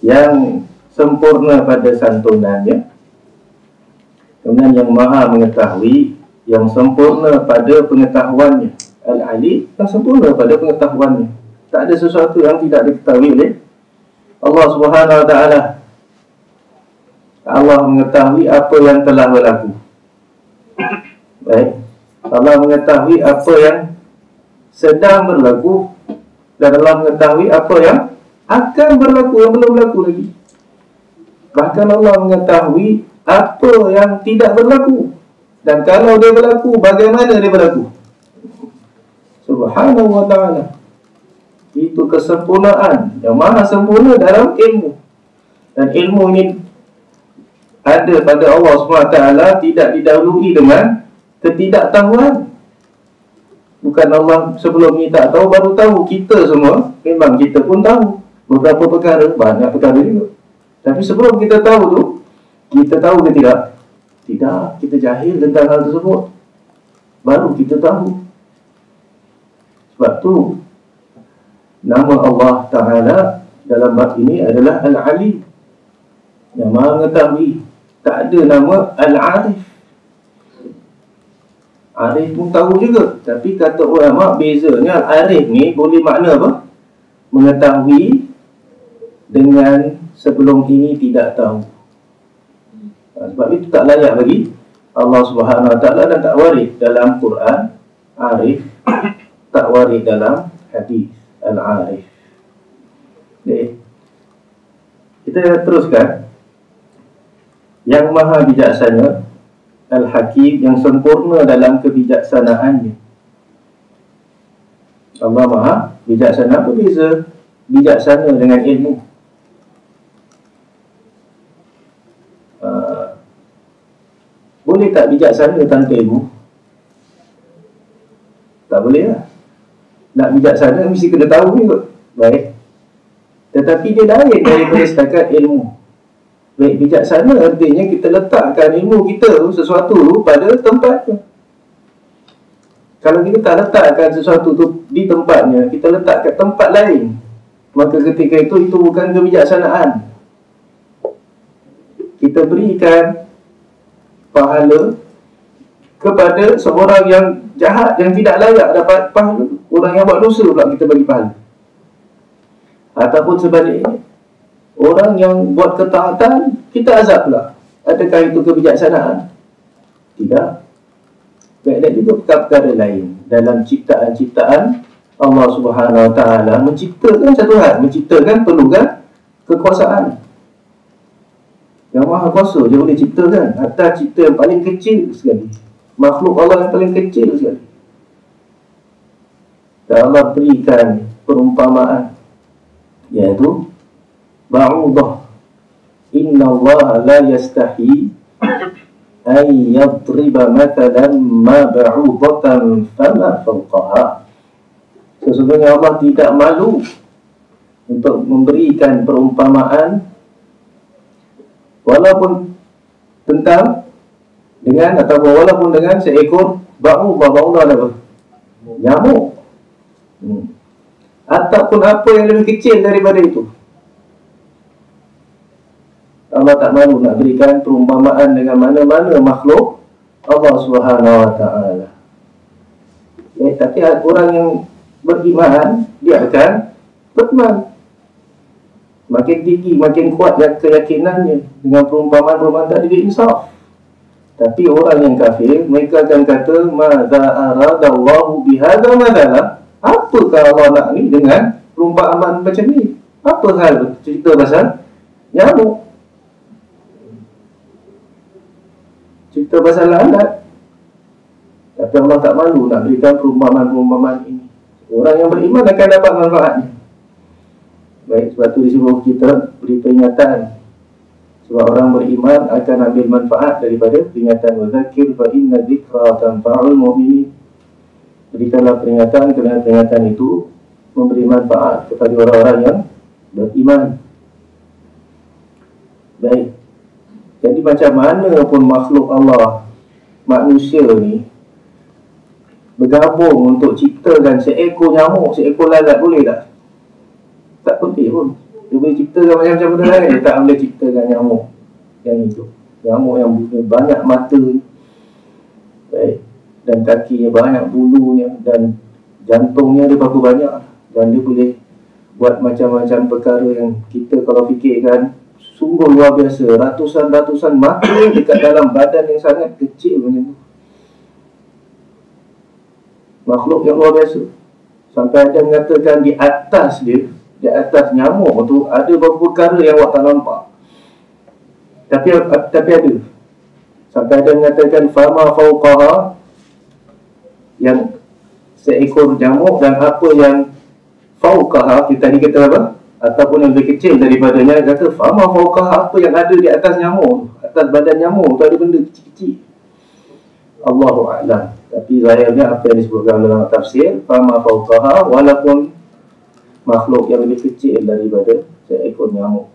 yang sempurna pada santunannya, kemudian yang maha mengetahui, yang sempurna pada pengetahuannya. Al-Ali, yang sempurna pada pengetahuannya. Tak ada sesuatu yang tidak diketahui oleh Allah Subhanahu Wa Taala. Allah mengetahui apa yang telah berlaku. Baik. Allah mengetahui apa yang sedang berlaku, dan Allah mengetahui apa yang akan berlaku, yang belum berlaku lagi. Bahkan Allah mengetahui apa yang tidak berlaku, dan kalau dia berlaku, bagaimana dia berlaku. Subhanahu wa ta'ala. Itu kesempurnaan yang maha sempurna dalam ilmu. Dan ilmu ini ada pada Allah SWT, tidak didahului dengan ketidaktahuan. Bukan Allah sebelum ni tak tahu, baru tahu. Kita semua, memang kita pun tahu beberapa perkara, banyak perkara juga. Tapi sebelum kita tahu tu, kita tahu ke tidak? Tidak, kita jahil tentang hal tersebut. Baru kita tahu. Sebab tu nama Allah Ta'ala dalam bab ini adalah Al-Ali, yang maha mengetahui. Tak ada nama Al-Arif. Arif pun tahu juga, tapi kata ulama bezanya Al-Arif ni boleh makna apa? Mengetahui dengan sebelum ini tidak tahu. Sebab itu tak layak bagi Allah Subhanahu Wa Taala, dan tak warid dalam Quran Arif, tak warid dalam hadis Al-Arif. Okay. Kita teruskan. Yang maha bijaksana, Al-Hakim, yang sempurna dalam kebijaksanaannya. Allah maha bijaksana. Apa beza bijaksana dengan ilmu? Boleh tak bijaksana tanpa ilmu? Tak boleh lah. Nak bijaksana mesti kena tahu juga. Baik. Tetapi dia lain daripada setakat ilmu. Baik, bijaksana artinya kita letakkan ilmu kita, sesuatu tu pada tempatnya. Kalau kita tak letakkan sesuatu tu di tempatnya, kita letak kat tempat lain, maka ketika itu bukan kebijaksanaan. Kita berikan pahala kepada seorang yang jahat, yang tidak layak dapat pahala. Orang yang buat dosa pula kita bagi pahala. Ataupun sebaliknya, orang yang buat ketaatan, kita azab pula. Adakah itu kebijaksanaan? Tidak. Dan juga perkara lain dalam ciptaan-ciptaan Allah Subhanahu Wa Taala. Menciptakan satu hal, menciptakan perlukan kekuasaan. Yang maha kuasa dia boleh ciptakan. Hatta cipta yang paling kecil sekali, makhluk Allah yang paling kecil sekali. Dan Allah berikan perumpamaan, iaitu ba'udah. Inna Allah la yastahi ay yadriba matalan ma ba'udatan fama fawqaha. Sesungguhnya Allah tidak malu untuk memberikan perumpamaan, walaupun tentang dengan, ataupun walaupun dengan seekor ba'udah apa? Nyamuk. Ataupun apa yang lebih kecil daripada itu. Allah tak malu nak berikan perumpamaan dengan mana-mana makhluk Allah Subhanahu Wa Taala. Tapi orang yang beriman, dia akan beriman. Makin tinggi, makin kuat keyakinannya dengan perumpamaan-perumpamaan tadi, dia insaf. Tapi orang yang kafir, mereka akan kata, madza aradallahu bihadza madzalah. Apakah Allah nak ni dengan perumpamaan macam ni? Apa hal cerita pasal nyamuk? Cerita pasal lalat. Tapi Allah tak malu nak berikan perumpamaan-perumpamaan ini. Orang yang beriman akan dapat manfaatnya. Baik, sebab tu disuruh kita beri peringatan. Sebab orang beriman akan ambil manfaat daripada peringatan. Wa dzakir fa inna dzikra tanfa'ul mu'minin. Berikanlah peringatan, kerana peringatan itu memberi manfaat kepada orang-orang yang beriman. Baik. Jadi macam mana pun makhluk Allah, manusia ni, bergabung untuk ciptakan seekor nyamuk, seekor lalat, boleh tak? Tak boleh pun. Dia boleh ciptakan macam-macam benda lain, dia tak boleh ciptakan nyamuk yang itu. Nyamuk yang banyak mata, baik, dan kakinya banyak, bulunya, dan jantungnya dia berapa banyak, dan dia boleh buat macam-macam perkara yang kita kalau fikirkan sungguh luar biasa. Ratusan-ratusan mata dekat dalam badan yang sangat kecil macam tu. Makhluk yang luar biasa. Sampai ada mengatakan di atas dia, di atas nyamuk tu ada beberapa perkara yang awak tak nampak. Tapi ada. Sampai ada mengatakan fama fauqaha, yang seekor nyamuk, dan apa yang fauqaha, kita tadi kata apa? Ataupun yang lebih kecil daripadanya, kata fama fauqaha, apa yang ada di atas nyamuk, atas badan nyamuk tu ada benda kecil-kecil. Allahu a'lam. Tapi zahirnya apa yang disebutkan dalam tafsir, fama fauqaha, walaupun makhluk yang lebih kecil daripada seekor nyamuk.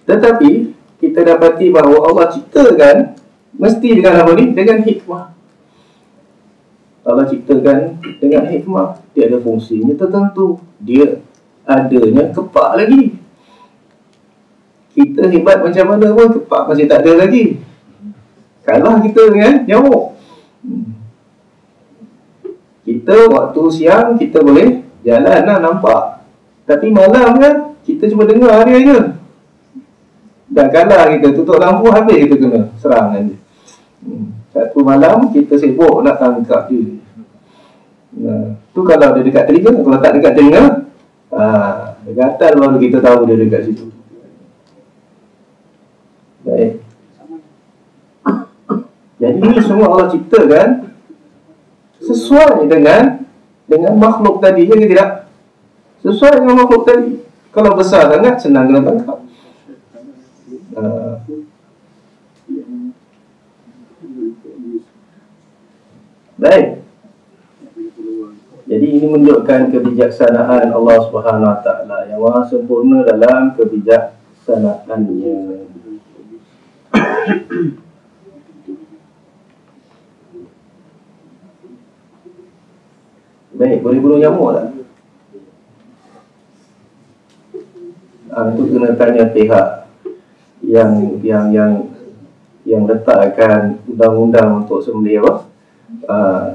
Tetapi kita dapati bahawa Allah ciptakan mesti dengan apa ni? Dengan hikmah. Allah ciptakan dengan hikmah. Dia ada fungsinya tertentu. Dia adanya kepak lagi. Kita hebat macam mana pun, kepak masih tak ada lagi. Kalah kita dengan nyamuk. Kita waktu siang kita boleh jalan lah, nampak. Tapi malam kan kita cuma dengar dia je. Dah kalah kita, tutup lampu habis kita kena serangan dia. Satu malam kita sibuk nak tangkap dia. Tu kalau dia dekat telinga. Kalau tak dekat telinga, dia gatal baru kita tahu dia dekat situ. Baik. Jadi ini semua Allah ciptakan sesuai dengan makhluk tadi, ya ke tidak? Sesuai dengan makhluk tadi. Kalau besar sangat, senang kena tangkap. Baik. Jadi ini menunjukkan kebijaksanaan Allah Subhanahu Wa Taala yang maha sempurna dalam kebijaksanaannya. Baik, boleh bunuh nyamuk tak? Itu kena tanya pihak yang letakkan undang-undang untuk sembelih apa?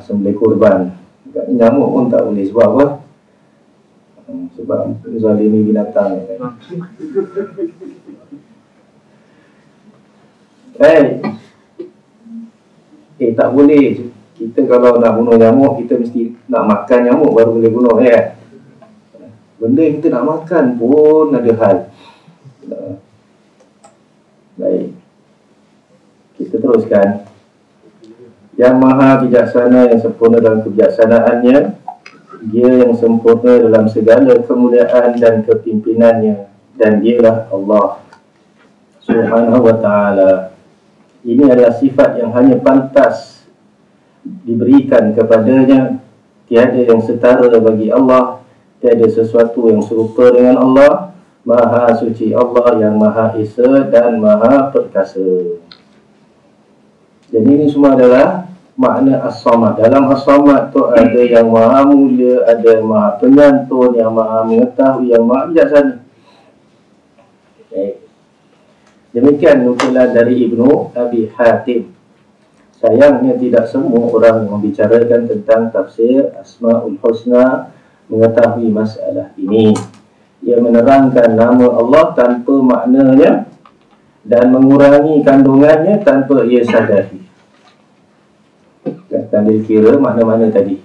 Sembelih kurban. Nyamuk pun tak boleh, sebab apa? Sebab zalimi binatang kan? Tak boleh. Kita kalau nak bunuh nyamuk, kita mesti nak makan nyamuk baru boleh bunuh, ya. Benda yang kita nak makan pun ada hal. Baik, kita teruskan. Yang maha bijaksana, yang sempurna dalam kebijaksanaannya, dia yang sempurna dalam segala kemuliaan dan kepimpinannya, dan dialah Allah Subhanahu Wa Taala. Ini adalah sifat yang hanya pantas diberikan kepadanya. Tiada yang setara bagi Allah, tiada sesuatu yang serupa dengan Allah. Maha suci Allah yang maha esa dan maha perkasa. Jadi ini semua adalah makna As-Samad. Dalam As-Samad tu ada yang maha mulia, ada yang maha penyantun, yang maha mengetahui, yang maha bijaksana. Demikian nukilan dari Ibnu Abi Hatim. Sayangnya tidak semua orang yang membicarakan tentang tafsir Asma'ul Husna mengetahui masalah ini. Ia menerangkan nama Allah tanpa maknanya dan mengurangi kandungannya tanpa ia sadari. Tanda kira makna-makna tadi.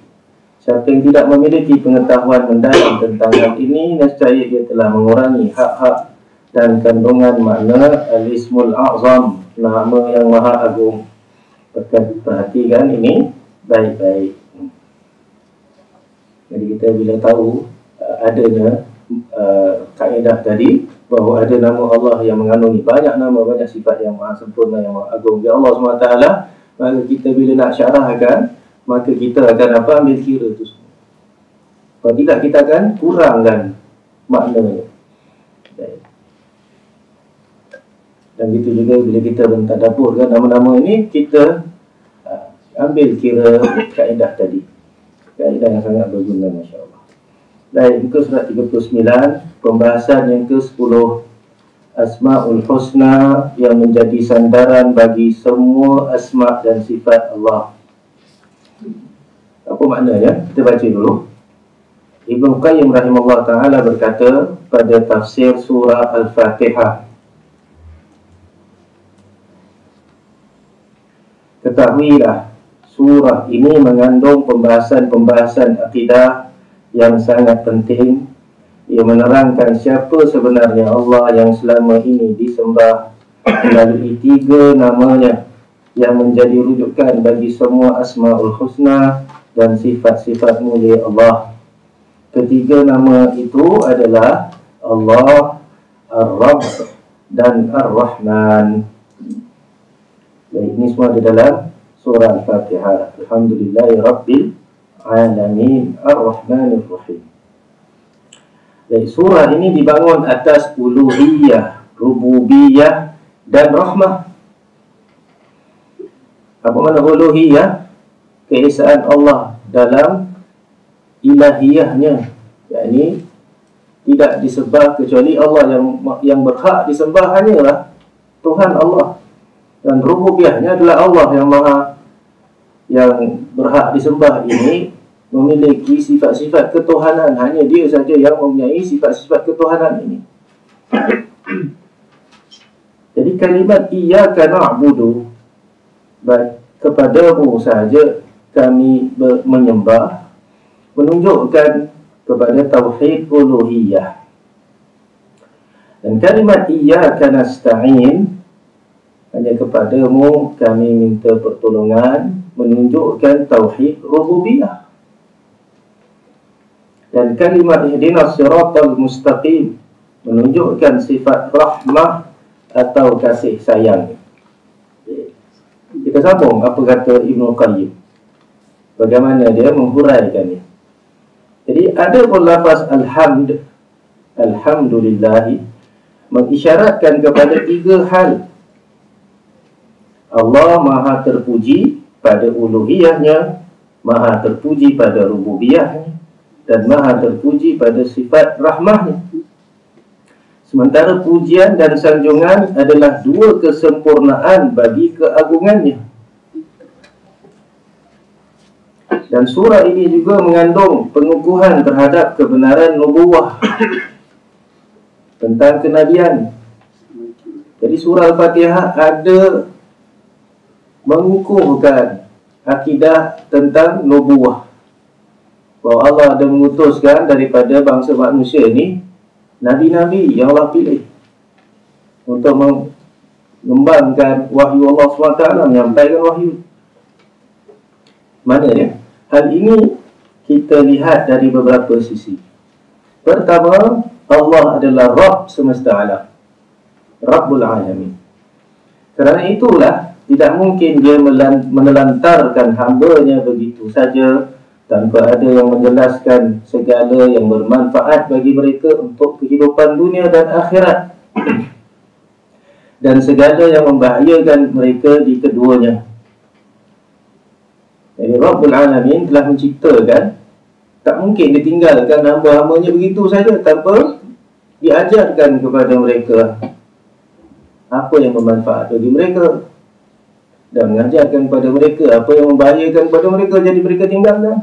Siapa yang tidak memiliki pengetahuan mendalam tentang hal ini, nescaya ia telah mengurangi hak-hak dan kandungan makna Al-Ismul A'zam, nama yang maha agung. Perhatikan ini baik-baik. Jadi kita bila tahu adanya kaedah tadi, bahawa ada nama Allah yang mengandungi banyak nama, banyak sifat yang maha sempurna, yang maha agung, ya Allah SWT, maka kita bila nak syarahkan, maka kita akan ambil kira itu semua. Kalau tidak, kita akan kurangkan maknanya. Dan begitu juga bila kita mentadaburkan nama-nama ini, kita ambil kira kaedah tadi. Kaedah yang sangat berguna, Masya Allah. Baik, muka surat 39, pembahasan yang ke-10, Asma'ul Husna yang menjadi sandaran bagi semua asma' dan sifat Allah. Apa maknanya? Kita baca dulu. Ibnu Qayyim rahimahullah ta'ala berkata pada tafsir surah Al-Fatihah, ketahuilah, surah ini mengandung pembahasan-pembahasan akidah yang sangat penting. Ia menerangkan siapa sebenarnya Allah yang selama ini disembah melalui 3 namanya yang menjadi rujukan bagi semua Asma'ul Husna dan sifat-sifat mulia Allah. Ketiga nama itu adalah Allah, Ar-Rabb dan Ar-Rahman. Dan ini semua di dalam surah Al-Fatihah. Alhamdulillahi Rabbil Alamin Ar-Rahmanir Rahim. Jadi surah ini dibangun atas uluhiyah, rububiyah dan rahmah. Apa makna uluhiyah? Keesaan Allah dalam ilahiyahnya, yakni tidak disembah kecuali Allah, yang berhak disembah hanyalah Tuhan Allah. Dan rububiyahnya adalah Allah yang berhak disembah ini memiliki sifat-sifat ketuhanan. Hanya dia saja yang mempunyai sifat-sifat ketuhanan ini. Jadi kalimat iyyaka na'budu, kepadamu sahaja kami menyembah, menunjukkan kepada tauhid uluhiyah. Dan kalimat iyyaka nasta'in, hanya kepadamu kami minta pertolongan, menunjukkan tauhid rububiyah. Dan kalimat ihdinas siratal mustaqim menunjukkan sifat rahmah atau kasih sayang. Kita sambung apa kata Ibnu Qayyim, bagaimana dia menghuraikannya. Jadi ada pun lafaz alhamd, alhamdulillah, mengisyaratkan kepada 3 hal. Allah maha terpuji pada uluhiyahnya, maha terpuji pada rububiyahnya, dan maha terpuji pada sifat rahmahnya. Sementara pujian dan sanjungan adalah 2 kesempurnaan bagi keagungannya. Dan surah ini juga mengandung pengukuhan terhadap kebenaran nubuwah, tentang kenabian. Jadi surah Al-Fatihah ada mengukuhkan akidah tentang nubuwah, bahawa Allah ada mengutuskan daripada bangsa manusia ini nabi-nabi yang Allah pilih untuk mengembangkan wahyu Allah SWT, menyampaikan wahyu. Maknanya hal ini kita lihat dari beberapa sisi. Pertama, Allah adalah Rabb semesta alam, Rabbul Alamin. Kerana itulah tidak mungkin dia menelantarkan hamba-Nya begitu saja tanpa ada yang menjelaskan segala yang bermanfaat bagi mereka untuk kehidupan dunia dan akhirat, dan segala yang membahayakan mereka di keduanya. Jadi Rabbul Alamin telah menciptakan, tak mungkin ditinggalkan hamba-hambanya begitu saja tanpa diajarkan kepada mereka apa yang bermanfaat bagi mereka, dan mengajarkan kepada mereka apa yang membahayakan kepada mereka, jadi mereka tinggalkan.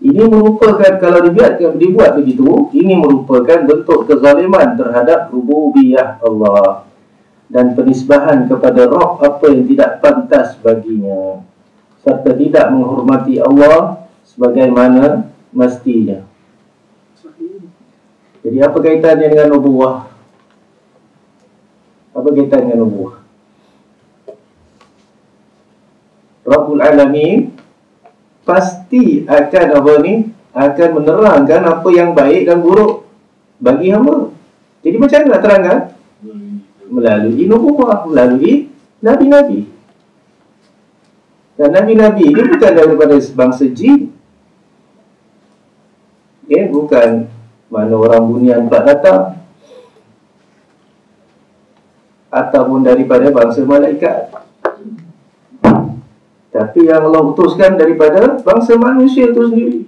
Ini merupakan, kalau dibuat begitu, ini merupakan bentuk kezaliman terhadap rububiyah Allah dan penisbahan kepada Rabb apa yang tidak pantas baginya, serta tidak menghormati Allah sebagaimana mestinya. Jadi apa kaitannya dengan nubuwah? Apa kaitannya dengan nubuwah? Rabbul Alamin pasti akan akan menerangkan apa yang baik dan buruk bagi hamba. Jadi macam mana nak terangkan? Melalui nubuwah, melalui nabi-nabi. Dan nabi-nabi ini bukan daripada bangsa jin. Bukan mana orang bunian pula datang, ataupun daripada bangsa malaikat. Tapi yang Allah utuskan daripada bangsa manusia itu sendiri.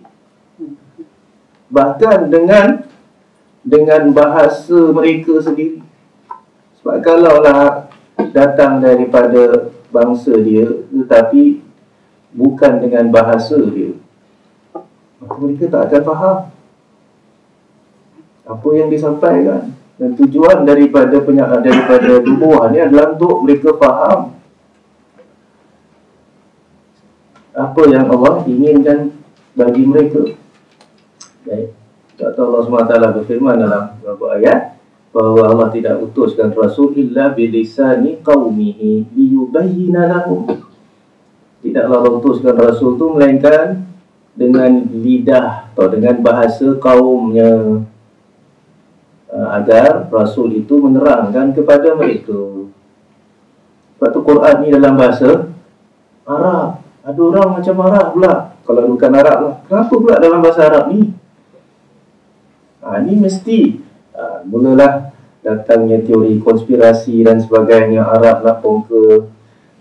Bahkan dengan bahasa mereka sendiri. Sebab kalaulah datang daripada bangsa dia, tetapi bukan dengan bahasa dia, maka mereka tak akan faham apa yang disampaikan. Dan tujuan daripada nubuah ni adalah untuk mereka faham apa yang Allah inginkan bagi mereka. Baik. Allah SWT berfirman dalam beberapa ayat bahawa Allah tidak utuskan Rasul illa bilisani qawmihi liyubayyina lahum. Tidaklah Allah utuskan Rasul tu melainkan dengan lidah atau dengan bahasa kaumnya, agar Rasul itu menerangkan kepada mereka. Sebab tu Quran ni dalam bahasa Arab. Ada orang macam Arab pula. Kalau bukan Arab lah, kenapa pula dalam bahasa Arab ni? Ni mesti mulalah datangnya teori konspirasi dan sebagainya. Arab nak ke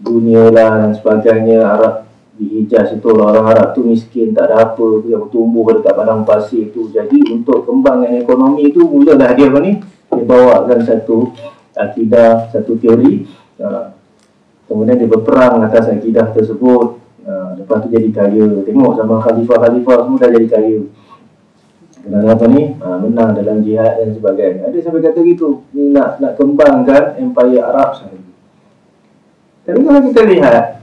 dunia lah dan sebagainya. Arab di Hijaz itu, orang Arab tu miskin, tak ada apa, yang tumbuh dekat padang pasir tu. Jadi untuk kembangan ekonomi tu, mulalah dia dia bawakan satu akidah, satu teori. Kemudian dia berperang atas akidah tersebut. Lepas tu jadi kaya. Tengok sama khalifah-khalifah semua dah jadi kaya. Kenapa menang dalam jihad dan sebagainya. Ada sampai kata gitu. Ni nak kembangkan empire Arab sahaja. Tapi kalau kita lihat,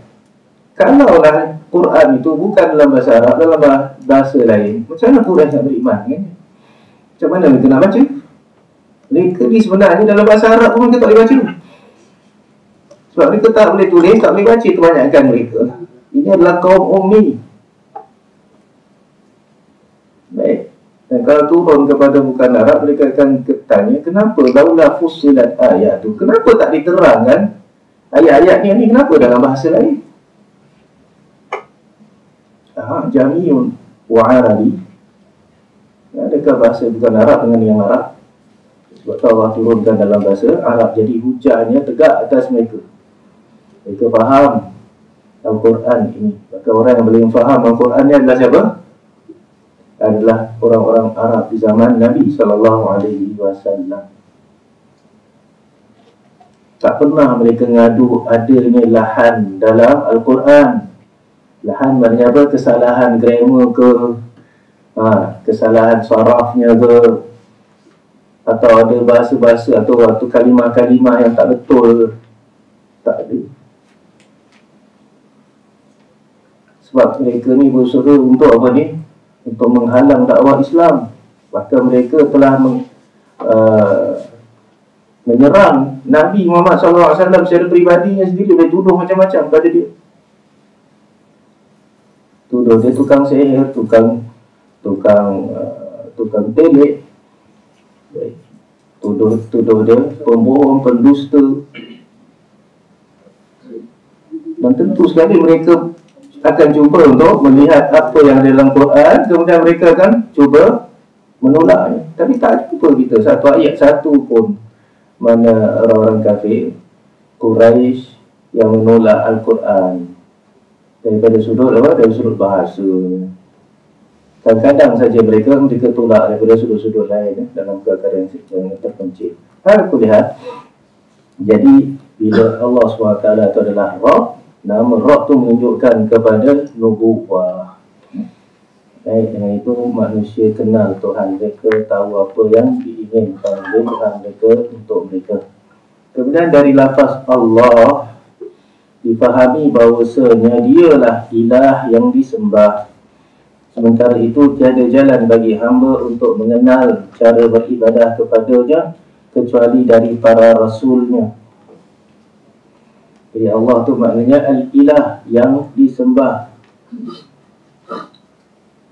kalaulah Quran itu bukan dalam bahasa Arab, dalam bahasa lain, macam mana Quran nak beriman kan? Macam mana mereka nak baca? Mereka ni sebenarnya dalam bahasa Arab pun mereka tak boleh baca. Sebab mereka tak boleh tulis, tak boleh baca kebanyakan mereka. Ini adalah kaum ummi. Baik. Dan kalau turun kepada bukan Arab, mereka akan tanya, kenapa laulah fussilat ayat tu? Kenapa tak diterangkan ayat-ayat ni kenapa dalam bahasa lain? Jami'un wa Arabi. Adakah bahasa bukan Arab dengan yang Arab? Sebab tu Allah turunkan dalam bahasa Arab. Jadi hujahnya tegak atas mereka. Mereka faham Al-Quran ini. Maka orang yang boleh faham Al-Quran ni adalah siapa? Adalah orang-orang Arab di zaman Nabi SAW. Tak pernah mereka ngadu adanya lahan dalam Al-Quran. Lahan maknanya apa? Kesalahan grammar ke, kesalahan sarafnya ke, atau ada bahasa-bahasa atau kalimah-kalimah yang tak betul. Tak ada. Sebab mereka ni berusaha untuk apa ni? Untuk menghalang dakwah Islam. Bahkan mereka telah menyerang Nabi Muhammad SAW secara peribadinya sendiri. Dia tuduh macam-macam pada dia. Tuduh dia tukang sihir, tukang telik. Tuduh dia pembohong, pendusta. Dan tentu sekali mereka akan cuba untuk melihat apa yang ada dalam Quran, kemudian mereka akan cuba menolaknya. Tapi tak jumpa kita satu ayat satu pun mana orang-orang kafir Quraisy yang menolak Al-Quran daripada sudut apa? Dari sudut bahasa. Kadang-kadang saja mereka tolak daripada sudut-sudut lain dalam keadaan yang terpencil. Aku lihat, jadi bila Allah SWT itu adalah Rabb, nama Rabb tu menunjukkan kepada nubuwah. Baik, dengan itu manusia kenal Tuhan mereka, tahu apa yang diinginkan oleh Tuhan mereka untuk mereka. Kemudian dari lafaz Allah difahami bahawasanya dialah ilah yang disembah. Sementara itu tiada jalan bagi hamba untuk mengenal cara beribadah kepadanya kecuali dari para rasulnya. Jadi Allah tu maknanya al-ilah yang disembah.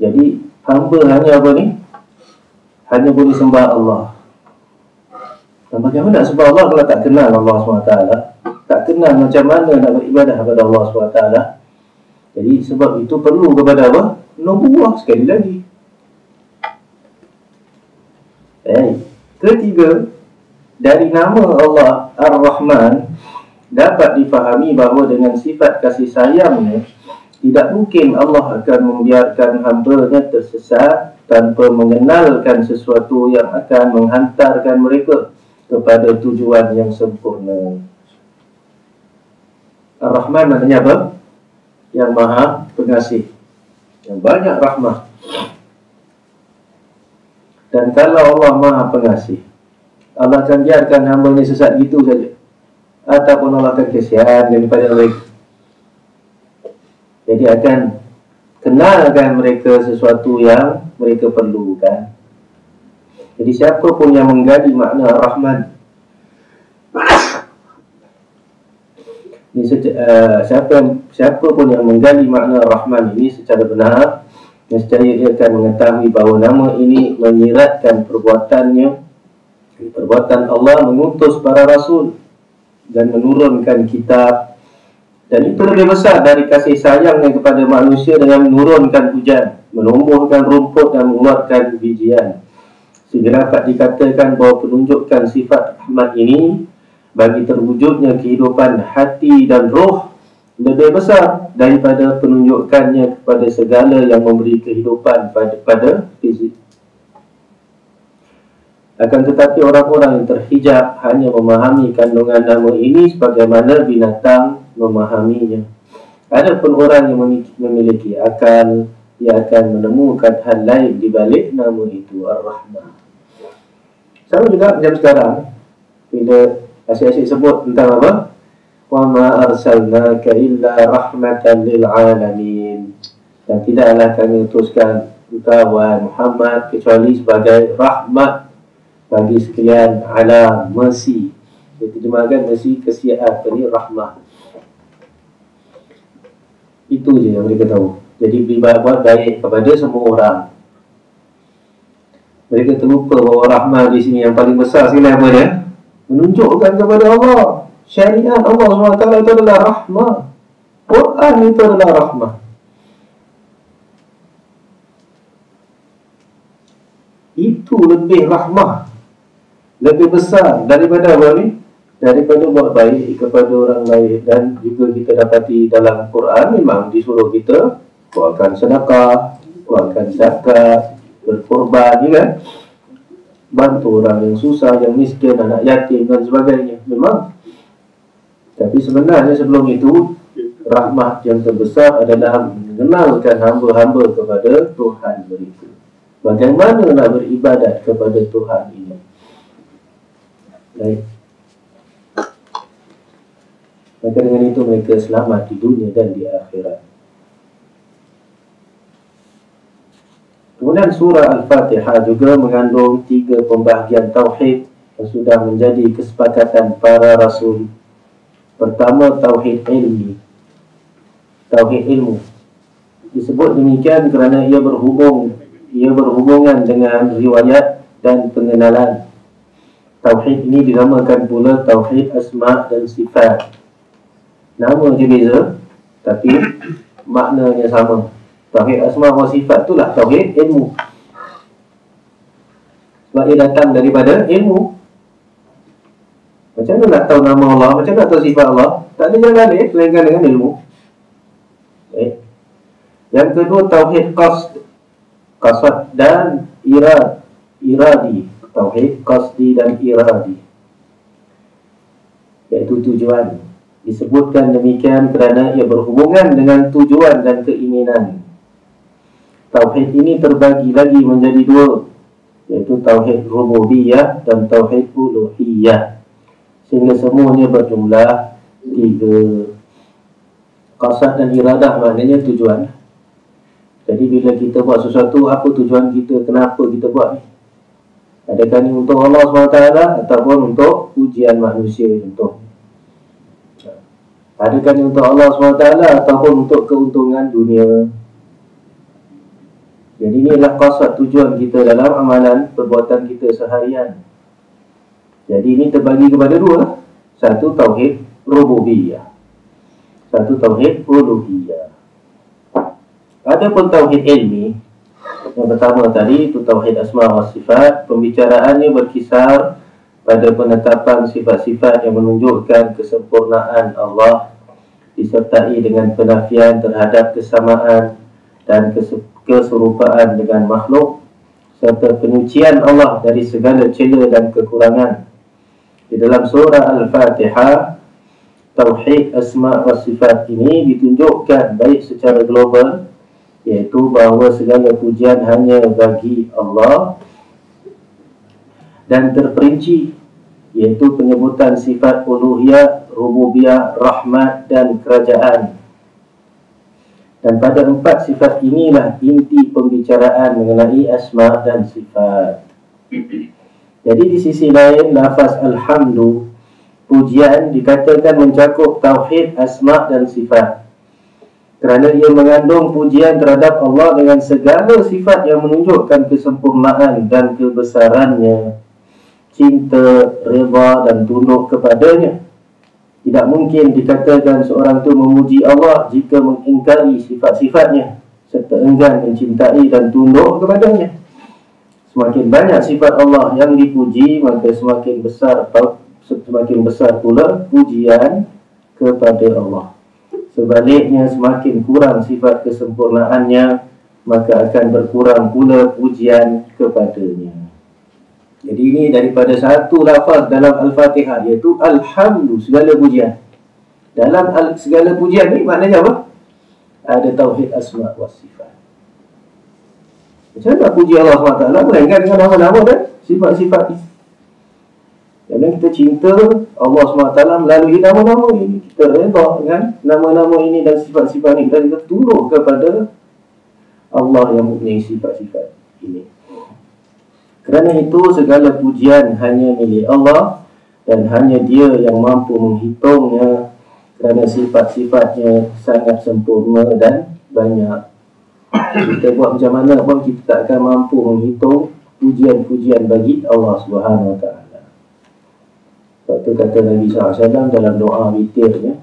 Jadi hamba hanya apa ni? Hanya boleh sembah Allah. Dan bagaimana nak sembah Allah kalau tak kenal Allah SWT? Tak kenal macam mana nak beribadah kepada Allah SWT. Jadi sebab itu perlu kepada apa? Nubuwah sekali lagi. Ketiga, dari nama Allah Ar-Rahman, dapat difahami bahawa dengan sifat kasih sayangnya, tidak mungkin Allah akan membiarkan hamba-Nya tersesat tanpa mengenalkan sesuatu yang akan menghantarkan mereka kepada tujuan yang sempurna. Ar-Rahman maknanya apa? Yang Maha Pengasih, yang banyak rahmat. Dan kalau Allah Maha Pengasih, Allah akan biarkan hamba-Nya sesat gitu saja, ataupun Allah akan kesian daripada mereka. Jadi akan kenalkan mereka sesuatu yang mereka perlukan. Jadi siapa pun yang menggali makna Ar-Rahman, siapa pun yang menggali makna Ar-Rahman ini secara benar, nescaya dia akan mengetahui bahawa nama ini menyiratkan perbuatan Allah mengutus para rasul dan menurunkan kitab. Dan itu lebih besar dari kasih sayangnya kepada manusia dengan menurunkan hujan, menumbuhkan rumput dan mengeluarkan bijian. Sehingga dapat dikatakan bahawa penunjukan sifat rahmat ini bagi terwujudnya kehidupan hati dan roh lebih besar daripada penunjukannya kepada segala yang memberi kehidupan pada fizik. Akan tetapi orang-orang yang terhijab hanya memahami kandungan nama ini sebagaimana binatang memahaminya. Adapun orang yang memiliki akal, ia akan menemukan hal lain di balik nama itu, Ar-Rahman. Sama juga macam sekarang, bila asyik-asyik sebut tentang apa? Wa ma arsalnaka illa rahmatan lil alamin. Dan tidaklah kami utuskan engkau Muhammad kecuali sebagai rahmat bagi sekalian alam, mercy. Dia terjemahkan mercy, kesiaan, ini rahmah. Itu je yang mereka tahu. Jadi buat baik kepada semua orang. Mereka terlupa bahawa rahmah di sini yang paling besar sekali apa dia? Menunjukkan kepada Allah. Syariat Allah SWT itu adalah rahmah. Quran itu adalah rahmah. Itu lebih rahmah, lebih besar daripada apa ni? Daripada buat baik kepada orang lain. Dan juga kita dapati dalam Quran memang disuruh kita buatkan sedekah, buatkan zakat, berkorban, kan? Bantu orang yang susah, yang miskin, anak yatim dan sebagainya. Memang. Tapi sebenarnya sebelum itu, rahmat yang terbesar adalah mengenalkan hamba-hamba kepada Tuhan mereka. Bagaimana nak beribadat kepada Tuhan ini? Baik. Maka dengan itu mereka selamat di dunia dan di akhirat. Kemudian surah Al-Fatihah juga mengandung 3 pembahagian tauhid yang sudah menjadi kesepakatan para rasul. Pertama, tauhid ilmi. Tauhid ilmu. Disebut demikian kerana ia berhubungan dengan riwayat dan pengenalan. Tauhid ini dinamakan pula tauhid asma' dan sifat. Nama je beza, tapi maknanya sama. Tauhid asma' wa sifat itulah tauhid ilmu. Sebab ia datang daripada ilmu. Macam mana nak tahu nama Allah? Macam mana nak tahu sifat Allah? Tak ada jalan lain selain dengan ilmu. Yang kedua, tauhid qasd dan iradi. Tauhid qasdi dan iradi, iaitu tujuan. Disebutkan demikian kerana ia berhubungan dengan tujuan dan keinginan. Tauhid ini terbagi lagi menjadi 2, iaitu tauhid rububiyah dan tauhid uluhiyah, sehingga semuanya berjumlah 3. Qasad dan iradah maknanya tujuan. Jadi bila kita buat sesuatu, apa tujuan kita, kenapa kita buat ni? Adakah ni untuk Allah SWT ataupun untuk ujian manusia contoh? Adakah ni untuk Allah SWT ataupun untuk keuntungan dunia? Jadi inilah qasad, tujuan kita dalam amalan perbuatan kita seharian. Jadi ini terbagi kepada 2. Satu tauhid rububiyah, satu tauhid uluhiyah. Adapun tauhid ilmi, yang pertama tadi itu tauhid asma wa sifat. Pembicaraannya berkisar pada penetapan sifat-sifat yang menunjukkan kesempurnaan Allah, disertai dengan penafian terhadap kesamaan dan keserupaan dengan makhluk, serta penyucian Allah dari segala cela dan kekurangan. Di dalam surah Al-Fatihah, Tauhid Asma' wa Sifat ini ditunjukkan baik secara global, iaitu bahawa segala pujian hanya bagi Allah, dan terperinci, iaitu penyebutan sifat uluhiyah, rububiyah, rahmat dan kerajaan. Dan pada 4 sifat inilah inti pembicaraan mengenai asma' dan sifat. Jadi di sisi lain, lafaz alhamdu, pujian, dikatakan mencakup tauhid asma' dan sifat, kerana ia mengandung pujian terhadap Allah dengan segala sifat yang menunjukkan kesempurnaan dan kebesarannya, cinta, redha dan tunduk kepadanya. Tidak mungkin dikatakan seorang itu memuji Allah jika mengingkari sifat-sifatnya serta enggan mencintai dan tunduk kepadanya. Semakin banyak sifat Allah yang dipuji, maka semakin besar pula pujian kepada Allah. Sebaliknya, semakin kurang sifat kesempurnaannya, maka akan berkurang pula pujian kepadanya. Jadi ini daripada satu lafaz dalam Al-Fatihah, iaitu Alhamdu, segala pujian. Dalam segala pujian ni maknanya apa? Ada tauhid asma' wa sifat. Macam mana puji Allah SWT melainkan dengan nama-nama dan sifat-sifat ini. Kerana kita cinta Allah SWT melalui nama-nama ini, kita redha dengan nama-nama ini dan sifat-sifat ini, dan kita tunduk kepada Allah yang mempunyai sifat-sifat ini. Kerana itu segala pujian hanya milik Allah, dan hanya Dia yang mampu menghitungnya, kerana sifat-sifatnya sangat sempurna dan banyak. Kita buat macam mana pun kita tak akan mampu menghitung pujian-pujian bagi Allah Subhanahu Wa Taala. Sebab tu kata Nabi SAW dalam doa witirnya,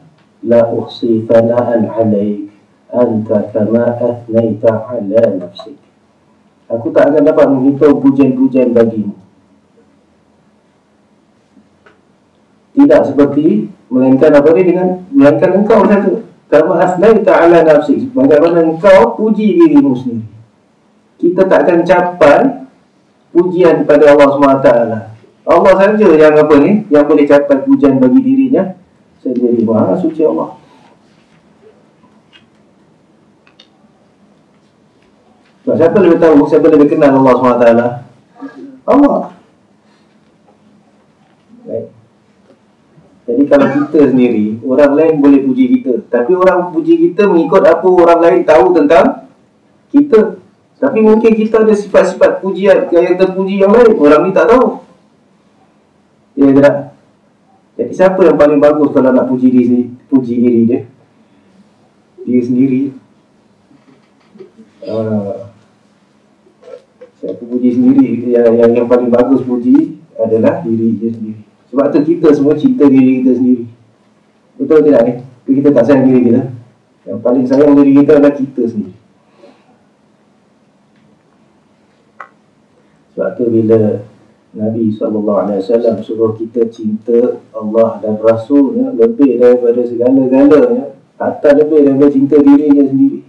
la uhsi thana'an 'alaik anta kama athnaita 'ala nafsik. Aku tak akan dapat menghitung pujian-pujian bagimu. Tidak seperti, melainkan apa dia dengan, melainkan engkau saja. Kama athnaita 'ala nafsik, bagaimana engkau puji dirimu sendiri. Kita tak akan capai pujian pada Allah SWT. Allah saja yang apa ni, yang boleh capai pujian bagi dirinya sendiri. Maha suci Allah. Sebab siapa lebih tahu, siapa lebih kenal Allah SWT? Allah. Baik. Jadi kalau kita sendiri, orang lain boleh puji kita, tapi orang puji kita mengikut apa orang lain tahu tentang kita. Tapi mungkin kita ada sifat-sifat pujian yang terpuji yang lain, orang ni tak tahu. Ya tak? Jadi siapa yang paling bagus kalau nak puji diri dia? Dia sendiri. Siapa puji sendiri, yang paling bagus puji adalah diri dia sendiri. Sebab tu kita semua cinta diri kita sendiri. Betul tidak ni? Kita tak sayang diri kita. Yang paling sayang diri kita adalah kita sendiri. Sebab tu bila Nabi SAW suruh kita cinta Allah dan Rasulnya lebih daripada segala-galanya, hatta lebih daripada cinta dirinya sendiri.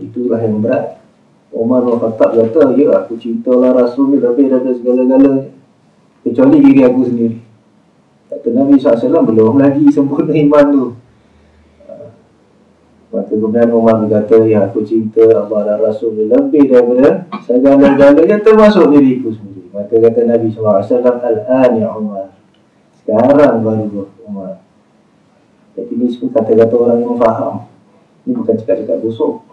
Itulah yang berat. Umar bin Khattab kata, ya aku cintalah Rasul lebih daripada segala-galanya, kecuali diri aku sendiri. Kata Nabi SAW, belum lagi sempurna iman tu. Maka kemudian Umar berkata, ya aku cinta Allah dan Rasul lebih daripada segala-galanya, termasuk diriku sendiri. Maka kata Nabi SAW, al-an ya Umar, sekarang baru Umar. Jadi ini semua kata-kata orang yang faham. Ini bukan cakap-cakap busuk.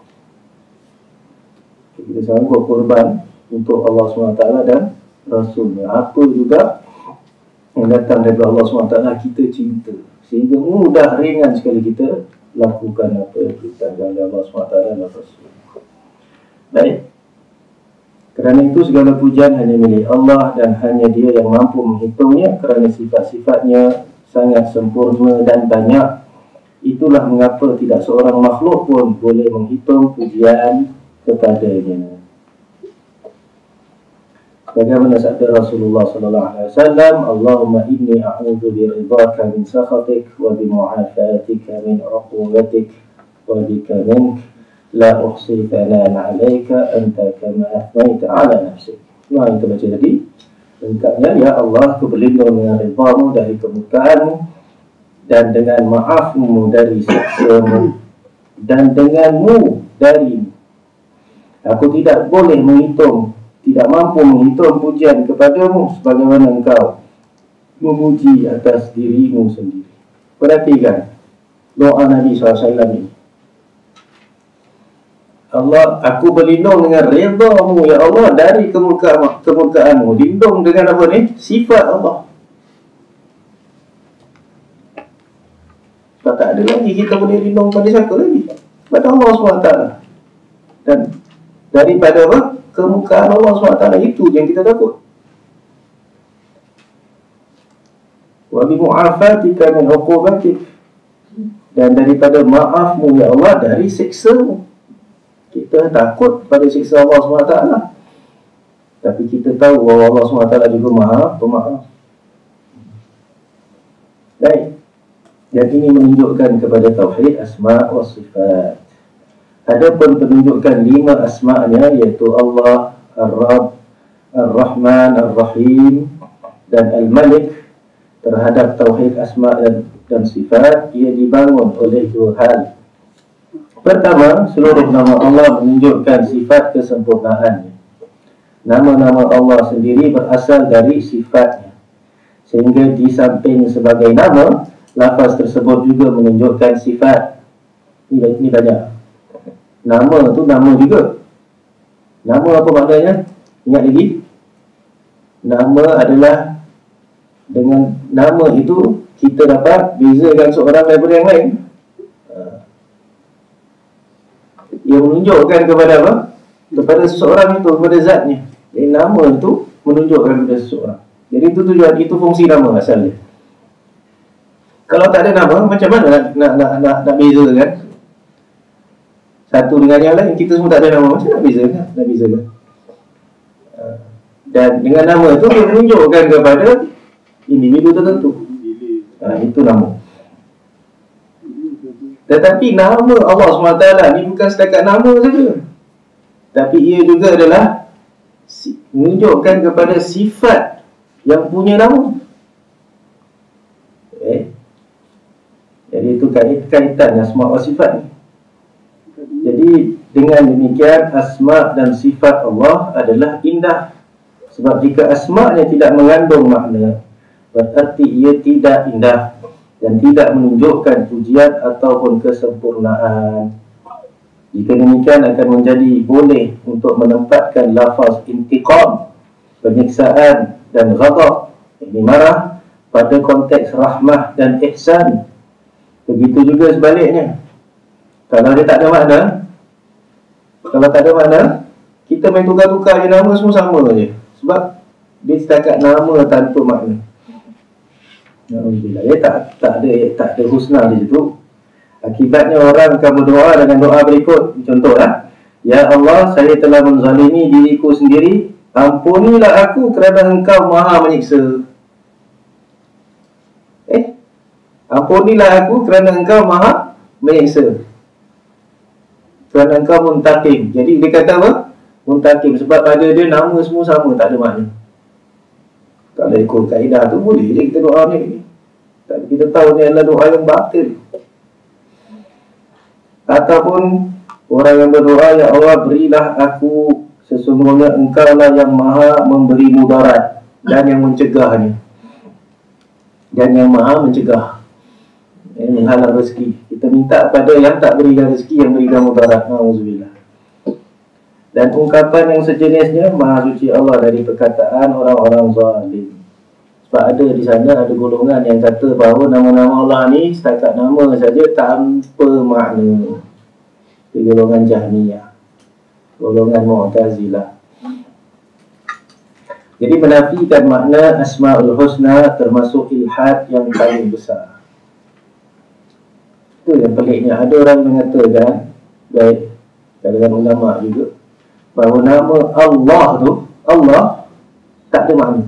Kita sanggup korban untuk Allah SWT dan Rasulnya. Apa juga yang datang dari Allah SWT kita cinta, sehingga mudah ringan sekali kita lakukan apa yang perintah dari Allah SWT dan Rasul. Baik. Kerana itu segala pujian hanya milik Allah, dan hanya Dia yang mampu menghitungnya, kerana sifat-sifatnya sangat sempurna dan banyak. Itulah mengapa tidak seorang makhluk pun boleh menghitung pujian kepadanya. Bagaimana sabda Rasulullah sallallahu alaihi wasallam, Allahumma inni a'udzu biridhaka min sakhatik wa bi mu'afatika min 'uqubatik wa bika mink la uhsi thanan 'alaika anta kama athnaita 'ala nafsik. Nah, itu baca tadi. Lengkapnya, ya Allah, aku berlindung dengan ridhamu dari kemurkaanmu dan dengan maafmu dari siksamu dan denganmu darimu. Aku tidak boleh menghitung, tidak mampu menghitung pujian kepadamu sebagaimana engkau memuji atas dirimu sendiri. Perhatikan doa Nabi SAW ini. Allah, aku berlindung dengan redha-Mu ya Allah dari kemurkaan-Mu. Lindung dengan apa ni? Sifat Allah. Tak ada lagi kita boleh lindung pada siapa lagi? Pada Allah SWT. Dan daripada apa? Kemurkaan Allah SWT, itu yang kita takut. Wa bi mu'afatika min 'uqubatik, dan daripada maafmu ya Allah dari siksa-Mu. Kita takut pada siksa Allah SWT, tapi kita tahu bahawa Allah SWT juga Maha Pemaaf. Baik. Dan ini menunjukkan kepada tauhid asma' wa sifat. Adapun penunjukan 5 asma'nya, iaitu Allah, Ar-Rabb, Ar-Rahman, Ar-Rahim dan Al-Malik, terhadap tauhid asma' dan sifat, ia dibangun oleh 2 hal. Pertama, seluruh nama Allah menunjukkan sifat kesempurnaannya. Nama-nama Allah sendiri berasal dari sifatnya, sehingga di samping sebagai nama, lafaz tersebut juga menunjukkan sifat. Ini banyak. Nama tu nama juga. Nama apa maknanya? Ingat lagi? Nama adalah, dengan nama itu kita dapat bezakan seorang daripada yang lain. Ia menunjukkan kepada apa? Kepada seseorang itu, kepada zatnya. Jadi nama itu menunjukkan kepada seseorang. Jadi itu tujuan, itu fungsi nama asalnya. Kalau tak ada nama, macam mana nak bezakan satu dengan yang lain? Kita semua tak ada nama, macam nak bezakan? Dan dengan nama itu dia menunjukkan kepada individu tertentu. Itu nama. Tetapi nama Allah SWT ni bukan setakat nama saja, tapi ia juga adalah menunjukkan kepada sifat yang punya nama. Jadi itu kaitan asma' wa sifat ni. Jadi dengan demikian, asma' dan sifat Allah adalah indah. Sebab jika asma'nya tidak mengandung makna, berarti ia tidak indah dan tidak menunjukkan pujian ataupun kesempurnaan. Jika demikian, akan menjadi boleh untuk menempatkan lafaz intiqam, penyiksaan, dan ghadab, ini marah, pada konteks rahmah dan ihsan. Begitu juga sebaliknya. Kalau dia tak ada makna, kita main tukar-tukar je nama, semua sama je. Sebab dia setakat nama tanpa makna. Alhamdulillah, tak ada husna di situ. Akibatnya orang akan berdoa dengan doa berikut. Contohlah, ya Allah, saya telah menzalimi diriku sendiri, ampunilah aku kerana Engkau Maha menyiksa. Ampunilah aku kerana Engkau Maha menyiksa, kerana Engkau Muntakim. Jadi dia kata apa? Muntakim, sebab pada dia nama semua sama, tak ada makna. Kalau ikut kaedah tu boleh je kita doa ni. Tapi kita tahu ni adalah doa yang batil. Ataupun orang yang berdoa, ya Allah, berilah aku, sesungguhnya Engkau lah yang Maha memberi mudarat dan yang mencegahnya, dan yang Maha mencegah, menghalang rezeki. Kita minta pada yang tak berikan rezeki, yang berikan mudarat. Na'udzubillah. Dan ungkapan yang sejenisnya, Maha suci Allah dari perkataan orang-orang zalim. Sebab ada di sana, ada golongan yang kata bahawa nama-nama Allah ni setakat nama saja tanpa makna. Itu golongan Jahmiyah, golongan Mu'tazilah. Jadi menafikan makna Asma'ul Husna termasuk ilhad yang paling besar. Itu yang peliknya. Ada orang mengatakan, baik kalangan ulama juga, bahawa nama Allah tu, Allah tak ada makna.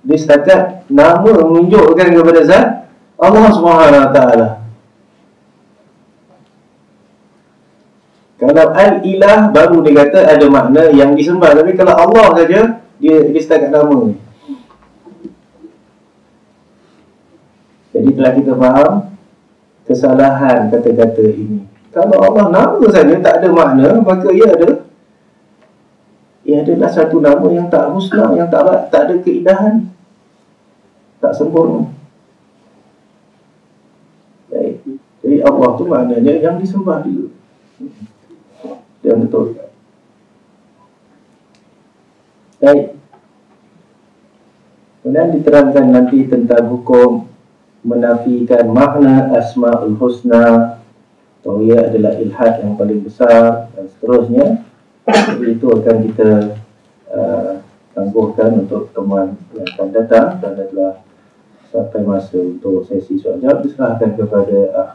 Dia setakat nama menunjukkan kepada zat Allah Subhanahu Wa Taala. Kalau al-ilah baru dia kata ada makna yang disembah. Tapi kalau Allah saja dia setakat nama ni. Jadi telah kita faham kesalahan kata-kata ini. Kalau Allah nama saja tak ada makna, maka ia adalah satu nama yang tak husna, yang tak ada keindahan, tak sempurna. Baik. Jadi Allah tu maknanya yang disembah dulu. Yang betul. Baik. Kemudian diterangkan nanti tentang hukum menafikan makna Asma'ul Husna, atau ia adalah ilhad yang paling besar dan seterusnya. Jadi itu akan kita tangguhkan untuk pertemuan yang akan datang, dan telah sampai masa untuk sesi soal jawab diserahkan kepada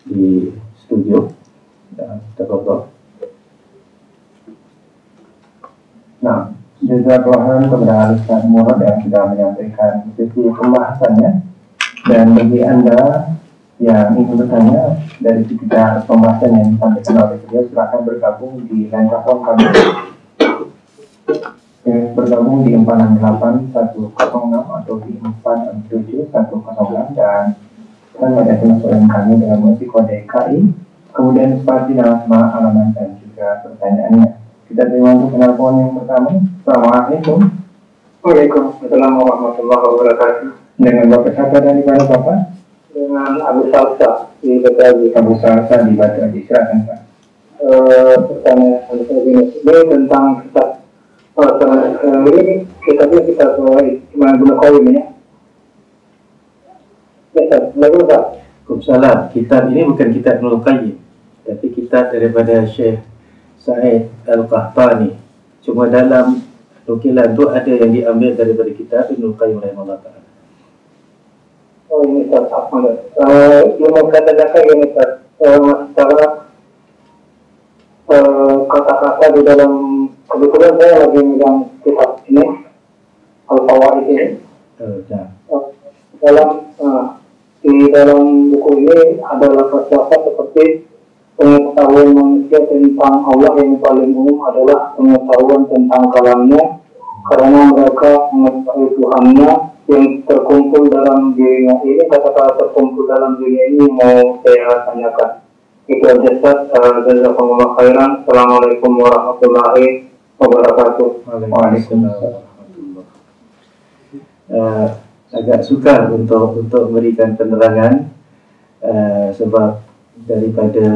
di studio. Tafadhal. Nah, jazakallahu kepada Ustaz Murad yang sudah menyampaikan sesi pembahasannya. Dan bagi Anda yang ingin bertanya dari sekitar pembahasan yang disampaikan oleh beliau, silakan bergabung di line telepon kami. Bergabung di 468-106 atau di 467-106, dan ada SMS kami dengan musik kode KI, kemudian spasi nama, alamat, dan juga pertanyaannya. Kita terima untuk penelpon yang pertama. Assalamualaikum. Waalaikumsalam warahmatullahi wabarakatuh. Dengan Bapak siapa dan di mana Bapak? Dengan Abu Salsa di Batu. Abu Salsa di Batu. Silakan Pak. Pertanyaan saya ini tentang kitab. Ini kitabnya kita Imam Ibnu Qayyim ya. Ya, Pak. Waalaikumsalam. Kitab ini bukan kitab Ibnu Qayyim, tapi kitab daripada Syekh Sa'id Al-Qahtani. Cuma dalam nukilan tu ada yang diambil daripada kitab Ibnu Qayyim rahimahullah ta'ala. Oh ini Ustaz, apa dia mau katakan ini Ustaz, masalah kata-kata di dalam, kebetulan saya lagi megang kitab ini Al-Fawaid ini. Di dalam buku ini ada lafaz-lafaz seperti pengetahuan manusia tentang Allah yang paling umum adalah pengetahuan tentang kalamnya, karena mereka mengetahui Tuhannya yang terkumpul dalam dirinya. Ini kata-kata terkumpul dalam dirinya ini mau saya tanyakan. Itu aja Ustaz. Jazakumullah khairan. Assalamualaikum warahmatullahi wabarakatuh. Waalaikumsalam. Agak sukar untuk memberikan penerangan sebab daripada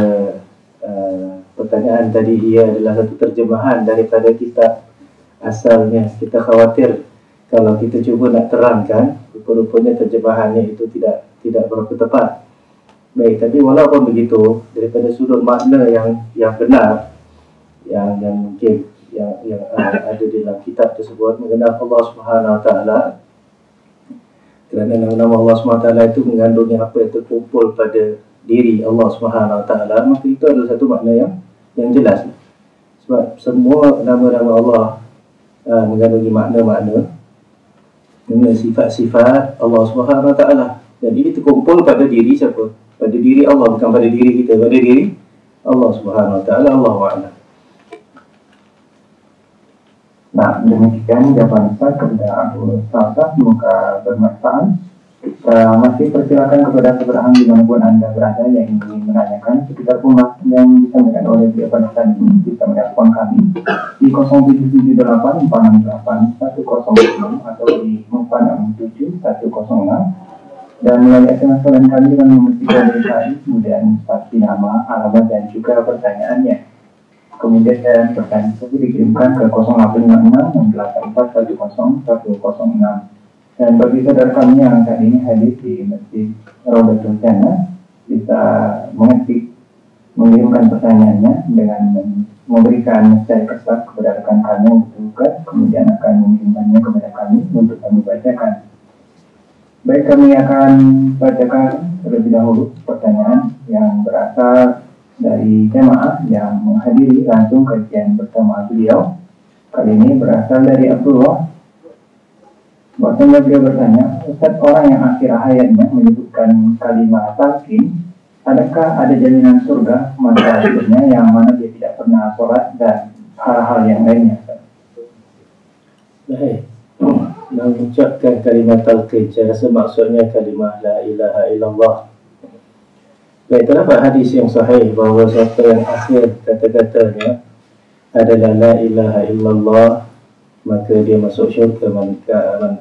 pertanyaan tadi ia adalah satu terjemahan daripada kitab asalnya. Kita khawatir kalau kita cuba nak terangkan, rupa-rupanya terjemahannya itu tidak berapa tepat. Baik, tapi walaupun begitu, daripada sudut makna yang benar, yang mungkin yang ada di dalam kitab tersebut mengenal Allah Subhanahu Wa Taala, kerana nama-nama Allah Subhanahu Wa Taala itu mengandungi apa yang terkumpul pada diri Allah Subhanahu Wa Taala, maka itu adalah satu makna yang jelas. Sebab semua nama-nama Allah mengandungi makna-makna, dengan sifat-sifat Allah Subhanahu Wa Taala, dan ini terkumpul pada diri siapa? Pada diri Allah, bukan pada diri kita, pada diri Allah Subhanahu Wa Taala. Allahu a'lam. Nah, demikian jawaban Ustaz kepada Abu Salsa, semoga bermanfaat. Kita masih persilakan kepada seberang dimanapun Anda berada yang ingin menanyakan sekitar pembahasan yang disampaikan oleh beliau pada saat ini, bisa menelpon kami di 0778 468 106 atau di 467 106, dan melalui SMS kami dengan memetik dari kemudian pasti nama, alamat, dan juga pertanyaannya. Kemudian pertanyaan tersebut dikirimkan ke 0856 684 10106. Dan bagi saudara kami yang saat ini hadir di Masjid Raudatul Jannah, bisa mengirimkan pertanyaannya dengan memberikan share kertas kepada rekan kami yang bertugas, kemudian akan mengirimkannya kepada kami untuk kami bacakan. Baik, kami akan bacakan terlebih dahulu pertanyaan yang berasal dari jemaah yang menghadiri langsung kajian bersama beliau. Kali ini berasal dari Abdullah Bahasanya beliau bertanya, Ustaz, orang yang akhir hayatnya menyebutkan kalimat talqin, adakah ada jaminan surga masa hidupnya yang mana dia tidak pernah sholat dan hal-hal yang lainnya? Baik, mengucapkan kalimat talqin, saya rasa maksudnya kalimah la ilaha illallah. Baik, terdapat hadis yang sahih bahawa siapa yang akhir kata-katanya adalah la ilaha illallah, maka dia masuk syurga. Man kana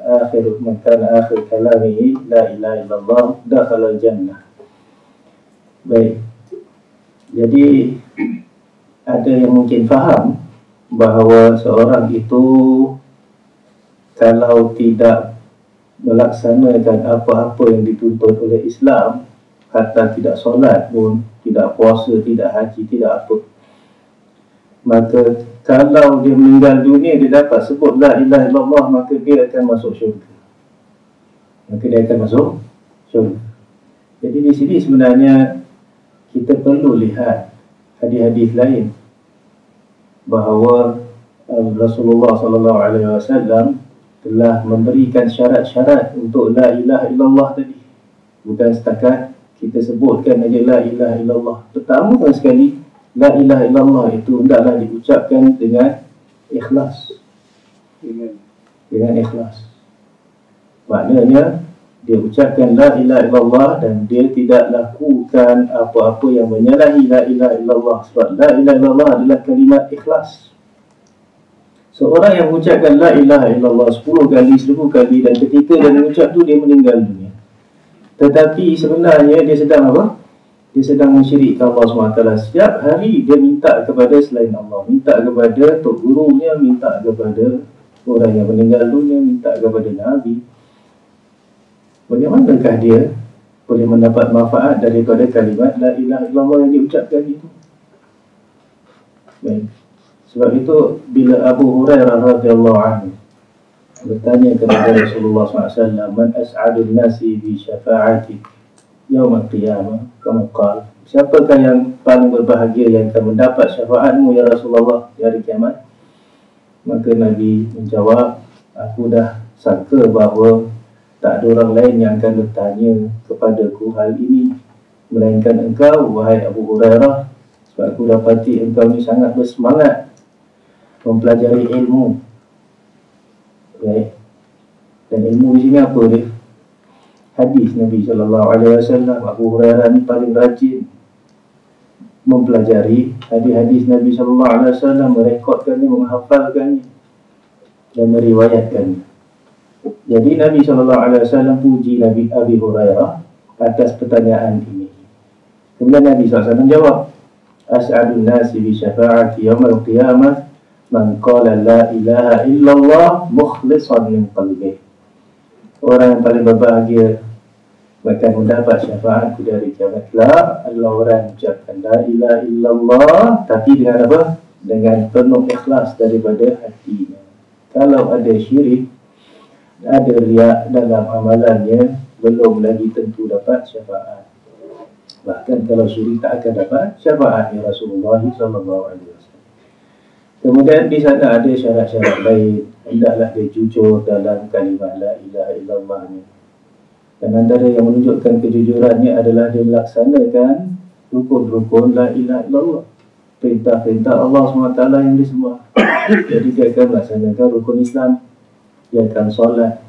akhir kalamihi la ilaha illallah dakhala jannah. Baik, jadi ada yang mungkin faham bahawa seorang itu kalau tidak melaksanakan apa-apa yang dituntut oleh Islam, kata tidak solat pun, tidak puasa, tidak haji, tidak apa, maka kalau dia meninggal dunia, dia dapat sebut la ilaha illallah, maka dia akan masuk syurga. Jadi di sini sebenarnya kita perlu lihat hadis-hadis lain bahawa Rasulullah SAW telah memberikan syarat-syarat untuk la ilaha illallah tadi. Bukan setakat kita sebutkan aja la ilaha illallah. Pertama sekali, la ilaha illallah itu hendaklah diucapkan dengan ikhlas. Dengan ikhlas. Maknanya dia ucapkan la ilaha illallah dan dia tidak lakukan apa-apa yang menyalahi la ilaha illallah. Sebab la ilaha illallah adalah kalimat ikhlas. Seorang yang mengucapkan la ilaha illallah 10 kali, 1000 kali, dan ketika dia mengucap tu dia meninggal dunia, tetapi sebenarnya dia sedang apa? Dia sedang mensyirikkan Allah SWT. Setiap hari dia minta kepada selain Allah, minta kepada tok gurunya, minta kepada orang yang meninggal dunia, minta kepada Nabi. Bagaimanakah dia boleh mendapat manfaat daripada kalimat la ilaha illallah yang diucapkan itu? Baik. Sebab itu bila Abu Hurairah radhiyallahu anhu bertanya kepada Rasulullah SAW, man as'adun nasi bi syafa'atik yaum al-qiyamah, kama qala, siapakah yang paling berbahagia yang akan mendapat syafaatmu ya Rasulullah di hari kiamat? Maka Nabi menjawab, aku dah sangka bahawa tak ada orang lain yang akan bertanya kepadaku hal ini melainkan engkau, wahai Abu Hurairah, sebab aku dapati engkau ni sangat bersemangat mempelajari ilmu. Baik. Dan ilmu di sini apa dia? Hadis Nabi SAW. Abu Hurairah ni paling rajin mempelajari hadis-hadis Nabi SAW, merekodkannya, menghafalkannya dan meriwayatkannya. Jadi Nabi SAW puji Nabi Abi Hurairah atas pertanyaan ini. Kemudian Nabi SAW jawab, as'adun nasi bi syafa'ati yaumil qiyamah man qala la ilaha illallah mukhlishan min qalbih. Orang yang paling berbahagia akan mendapat syafaatku dari kiamat kelak adalah orang yang mengucapkan la ilaha illallah tapi dengan apa? Dengan penuh ikhlas daripada hatinya. Kalau ada syirik, ada riak dalam amalannya, belum lagi tentu dapat syafaat. Bahkan kalau syirik tak akan dapat syafaat ya Rasulullah SAW. Kemudian di sana ada syarat-syarat lain. Hendaklah dia jujur dalam kalimah la ilaha illallah ni. Dan antara yang menunjukkan kejujurannya adalah dia melaksanakan rukun-rukun la ilaha illallah, perintah-perintah Allah SWT yang disembah. Jadi dia akan melaksanakan rukun Islam. Dia akan solat,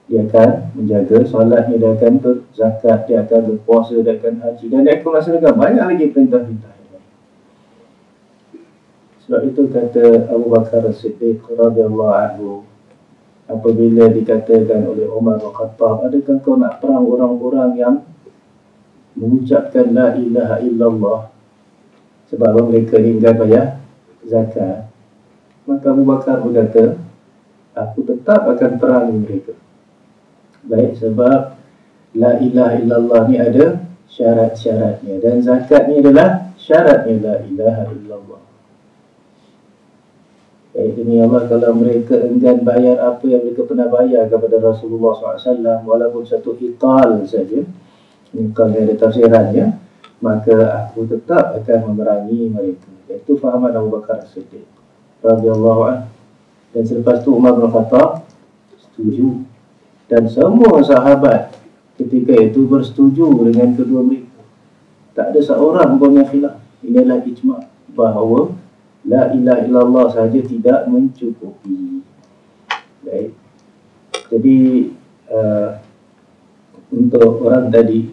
dia akan menjaga solatnya, dia akan berzakat, dia akan berpuasa, dia akan haji, dan dia akan melaksanakan banyak lagi perintah-perintah. Sebab itu kata Abu Bakar As-Siddiq radhiyallahu anhu, apabila dikatakan oleh Umar bin Khattab, adakah kau nak perang orang-orang yang mengucapkan la ilaha illallah sebab mereka enggan bayar zakat? Maka Abu Bakar berkata, aku tetap akan perang mereka. Baik, sebab la ilaha illallah ni ada syarat-syaratnya, dan zakat ni adalah syaratnya la ilaha illallah. Baik, demi Allah, kalau mereka enggan bayar apa yang mereka pernah bayar kepada Rasulullah SAW, walaupun satu iqal saja, iqal yang ada tafsirannya, maka aku tetap akan memerangi mereka. Itu fahaman Abu Bakar As-Siddiq radhiyallahu anhu. Dan selepas itu Umar bin Khattab setuju. Dan semua sahabat ketika itu bersetuju dengan kedua mereka. Tak ada seorang pun yang khilaf. Inilah ijma' bahawa la ilaha illallah sahaja tidak mencukupi. Baik. Jadi untuk orang tadi,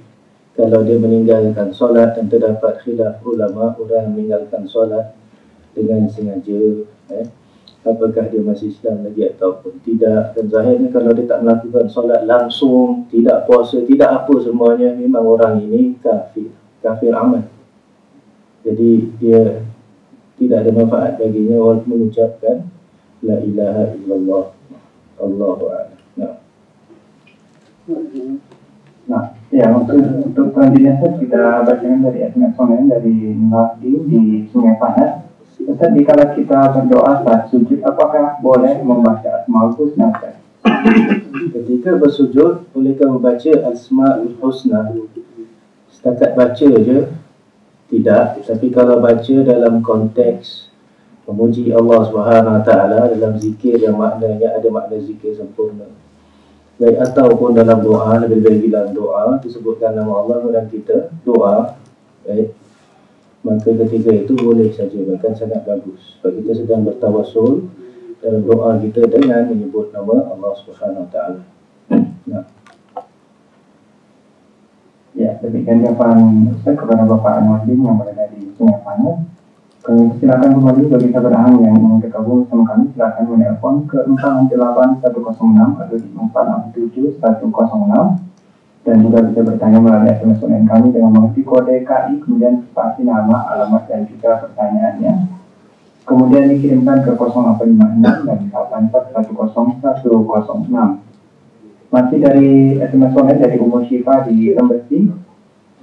kalau dia meninggalkan solat dan terdapat khilaf ulama, orang meninggalkan solat dengan sengaja, apakah dia masih Islam lagi ataupun tidak. Dan zahirnya kalau dia tak melakukan solat langsung, tidak puasa, tidak apa semuanya, memang orang ini kafir amal. Jadi dia tidak ada manfaat baginya walaupun mengucapkan la ilaha illallah. Allahu a'lam. Nah, ya untuk selanjutnya kita bacakan dari SMS online dari Nadi di Sungai Panas. Ustaz, dikala kita berdoa saat sujud, apakah boleh membaca Asmaul Husna? Ketika bersujud, bolehkah membaca Asmaul Husna? Setakat baca je? Tidak. Tapi kalau baca dalam konteks memuji Allah Subhanahu Wa Taala dalam zikir yang maknanya ada makna zikir sempurna, baik ataupun dalam doa, lebih-lebih dalam doa disebutkan nama Allah dan kita doa, baik, maka ketika itu boleh saja, bahkan sangat bagus. Sebab kita sedang bertawassul dalam doa kita dengan menyebut nama Allah Subhanahu Wa Taala. Nah. Ya, demikian jawaban Ustaz kepada Bapak Anwarin yang berada di Sungai Panas. Silakan kembali bagi sahabat yang ingin bergabung sama kami, silakan menelpon ke 46106 atau di 467 106, dan juga bisa bertanya melalui SMS online kami dengan mengetik kode KI kemudian spasi nama, alamat dan juga pertanyaannya. Kemudian dikirimkan ke 0856 dan 8410 106. Masih dari SMS online dari Umur Syifa di Tembesi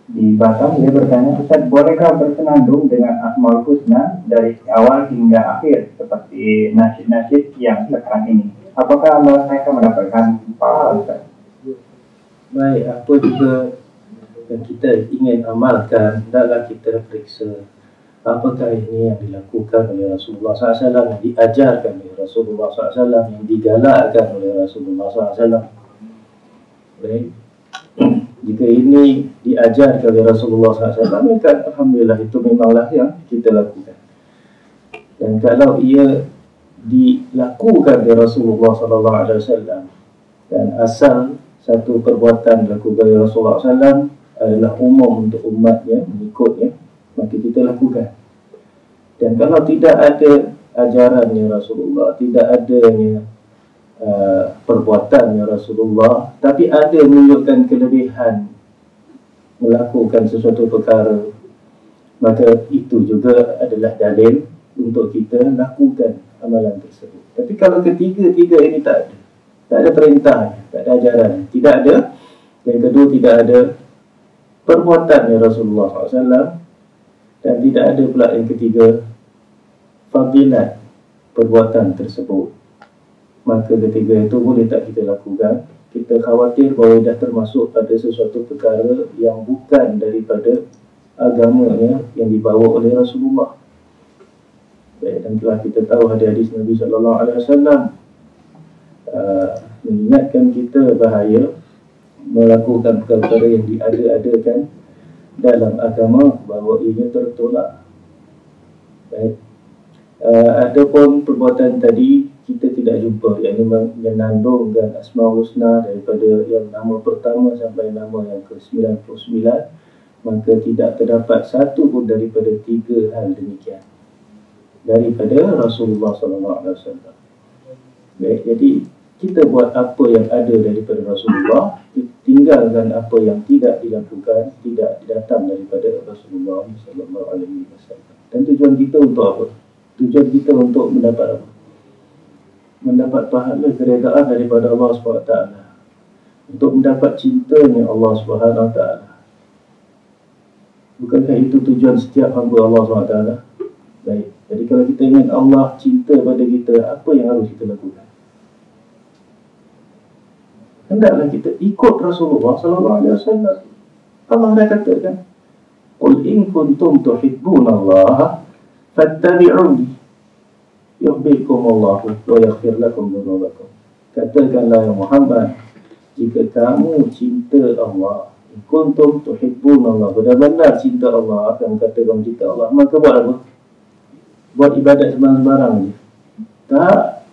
di Batam, dia bertanya, Ustaz, bolehkah bersenandung dengan Asmaul Husna dari awal hingga akhir seperti nasyid-nasyid yang sekarang ini? Apakah mereka mendapatkan pahala, Ustaz? Baik, apa juga yang kita ingin amalkan, hendaklah kita periksa apakah ini yang dilakukan oleh Rasulullah SAW, yang diajarkan oleh Rasulullah SAW, yang digalakkan oleh Rasulullah SAW. Baik. Jika ini diajarkan oleh Rasulullah SAW, maka alhamdulillah itu memanglah yang kita lakukan. Dan kalau ia dilakukan oleh Rasulullah SAW dan asal satu perbuatan dilakukan oleh Rasulullah SAW adalah umum untuk umatnya mengikutnya, maka kita lakukan. Dan kalau tidak ada ajarannya Rasulullah, tidak adanya perbuatannya Rasulullah, tapi ada menunjukkan kelebihan melakukan sesuatu perkara, maka itu juga adalah dalil untuk kita lakukan amalan tersebut. Tapi kalau ketiga-tiga ini tak ada perintah, tak ada ajaran, tidak ada. Yang kedua, tidak ada perbuatannya Rasulullah SAW, dan tidak ada pula yang ketiga fadilat perbuatan tersebut, maka ketiga itu boleh tak kita lakukan. Kita khawatir bahawa dah termasuk pada sesuatu perkara yang bukan daripada agamanya yang dibawa oleh Rasulullah. Dan telah kita tahu hadis Nabi SAW mengingatkan kita bahaya melakukan perkara yang diada-adakan dalam agama, bahawa ia tertolak. Baik. Adapun perbuatan tadi kita tidak jumpa, yang menandungkan Asmaul Husna daripada yang nama pertama sampai nama yang ke-99, maka tidak terdapat satu pun daripada tiga hal demikian daripada Rasulullah SAW. Baik, jadi kita buat apa yang ada daripada Rasulullah, tinggalkan apa yang tidak dilakukan, tidak datang daripada Rasulullah SAW. Dan tujuan kita untuk apa? Tujuan kita untuk mendapat apa? Mendapat pahala keredaan daripada Allah SWT, untuk mendapat cintanya Allah SWT. Bukankah itu tujuan setiap hamba Allah SWT? Baik. Jadi kalau kita ingin Allah cinta pada kita, apa yang harus kita lakukan? Hendaklah kita ikut Rasulullah SAW. Allah dah katakan, Qul in kuntum tuhibbunallaha fattabi'uni yuhibbukumullahu wa yaghfir lakum dhunubakum. katakanlah ya Muhammad, jika kamu cinta Allah, kuntum tuhibbun Allah, benar-benar cinta Allah, kamu kata kamu cinta Allah, maka buat apa? Buat ibadat sembarang-sembarang je. Tak,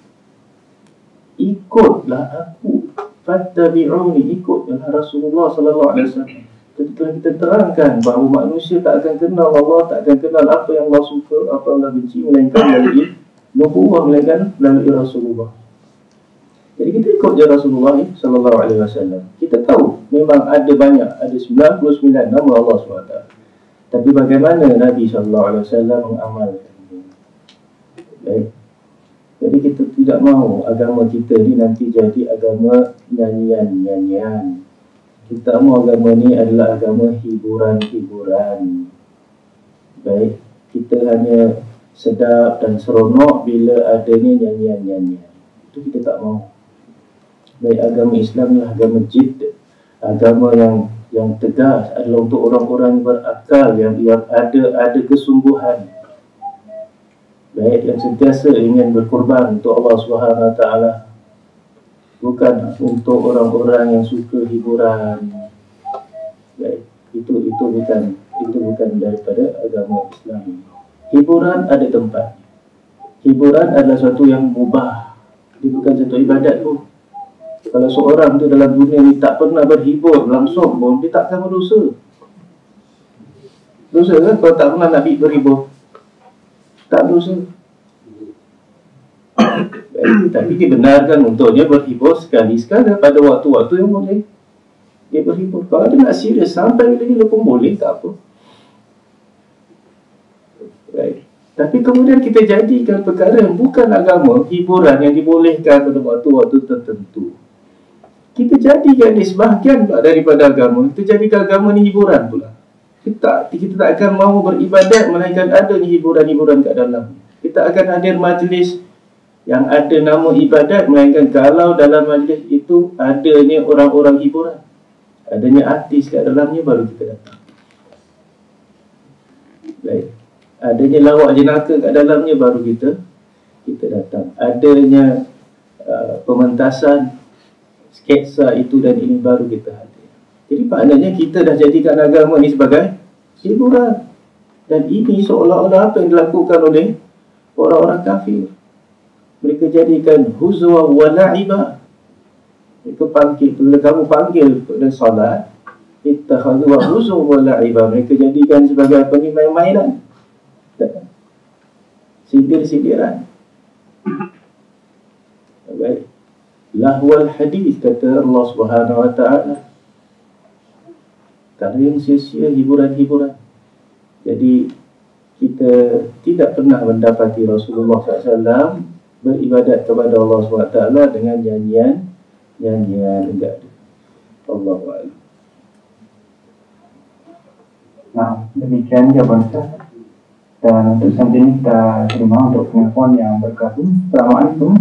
ikutlah aku, fattabi'uni, ikutlah Rasulullah sallallahu alaihi wasallam. Telah kita terangkan bahawa manusia tak akan kenal Allah, tak akan kenal apa yang Allah suka, apa yang Allah benci, melainkan melalui nubuwah, melainkan melalui Rasulullah. Jadi kita ikut je Rasulullah sallallahu alaihi wasallam. Kita tahu memang ada banyak, ada 99 nama Allah SWT. Tapi bagaimana Nabi sallallahu alaihi wasallam mengamalkannya? Baik. Jadi kita tidak mahu agama kita ni nanti jadi agama nyanyian-nyanyian. Kita mahu agama ni adalah agama hiburan-hiburan. Baik, kita hanya sedap dan seronok bila adanya nyanyian-nyanyian. Itu kita tak mahu. Baik, agama Islam adalah agama jid, agama yang tegas, adalah untuk orang-orang yang berakal, yang ada kesungguhan. Baik, yang sentiasa ingin berkorban untuk Allah Subhanahu Wa Taala, bukan untuk orang-orang yang suka hiburan. Baik, itu bukan daripada agama Islam. Hiburan ada tempat. Hiburan adalah sesuatu yang mubah. Dia bukan satu ibadat pun. Kalau seorang tu dalam dunia ni tak pernah berhibur langsung pun, dia tak akan berdosa. Dosa kan kalau tak pernah nak berhibur? Tak dosa. Tapi dibenarkan untuk dia berhibur sekali-sekala pada waktu-waktu yang boleh dia berhibur. Kalau dia nak serius sampai bila-bila pun boleh, tak apa. Baik. Tapi kemudian kita jadikan perkara yang bukan agama, hiburan yang dibolehkan pada waktu-waktu tertentu, kita jadikan dia sebahagian daripada agama. Kita jadikan agama ni hiburan pula. Kita tak akan mahu beribadat melainkan adanya hiburan-hiburan kat dalam. Kita akan hadir majlis yang ada nama ibadat, melainkan kalau dalam majlis itu adanya orang-orang hiburan, adanya artis kat dalamnya, baru kita datang. Baik. Adanya lawak jenaka kat dalamnya, baru kita datang. Adanya pementasan, sketsa itu dan ini, baru kita hadir. Jadi maknanya kita dah jadikan agama ni sebagai hiburan. Dan ini seolah-olah apa yang dilakukan oleh orang-orang kafir. Mereka jadikan huzwa wa la'iba. Mereka panggil, bila kamu panggil pada salat, ittakhadhu huzwa wa la'iba. Mereka jadikan sebagai apa ni, main-mainan, sindir-sindiran. Baik. Lahwal hadis, kata Allah Subhanahu Wa Taala. Kerana yang sia-sia hiburan-hiburan. Jadi kita tidak pernah mendapati Rasulullah SAW beribadat kepada Allah SWT dengan nyanyian. Enggak ada. Allahuakbar. Nah, demikian jawaban saya. Dan untuk saat ini kita terima untuk penelpon yang bergabung. Assalamualaikum.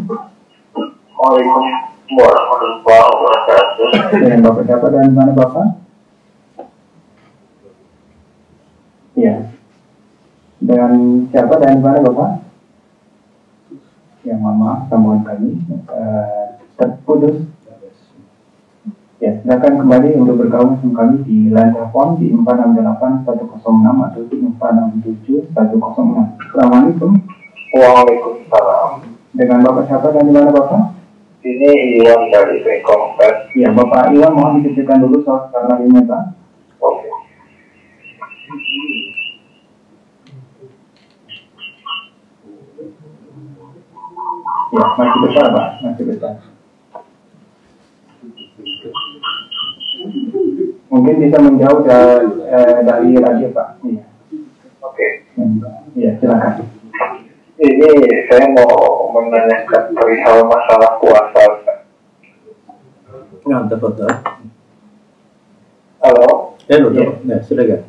Waalaikumsalam warahmatullahi wabarakatuh. Dengan Bapak siapa dan mana Bapak? Ya. Dengan siapa dan mana Bapak? Yang mama sambungan kami terputus. Ya, silakan kembali untuk bergabung sama kami di line telepon di 468-106 atau di 467-106. Assalamualaikum. Waalaikumsalam. Dengan Bapak siapa dan di mana Bapak? Ini Iwan dari Bengkong, Pak. Ya, Bapak Iwan mohon dikecilkan dulu soal lainnya, Pak. Oke. Ya, masih besar, Pak. Masih besar. Mungkin bisa menjauh dari radio, Pak. Iya. Oke. Iya, silakan. Ini saya mau menanyakan perihal masalah puasa. Nah, betul. Halo? Betul. Nah, silakan.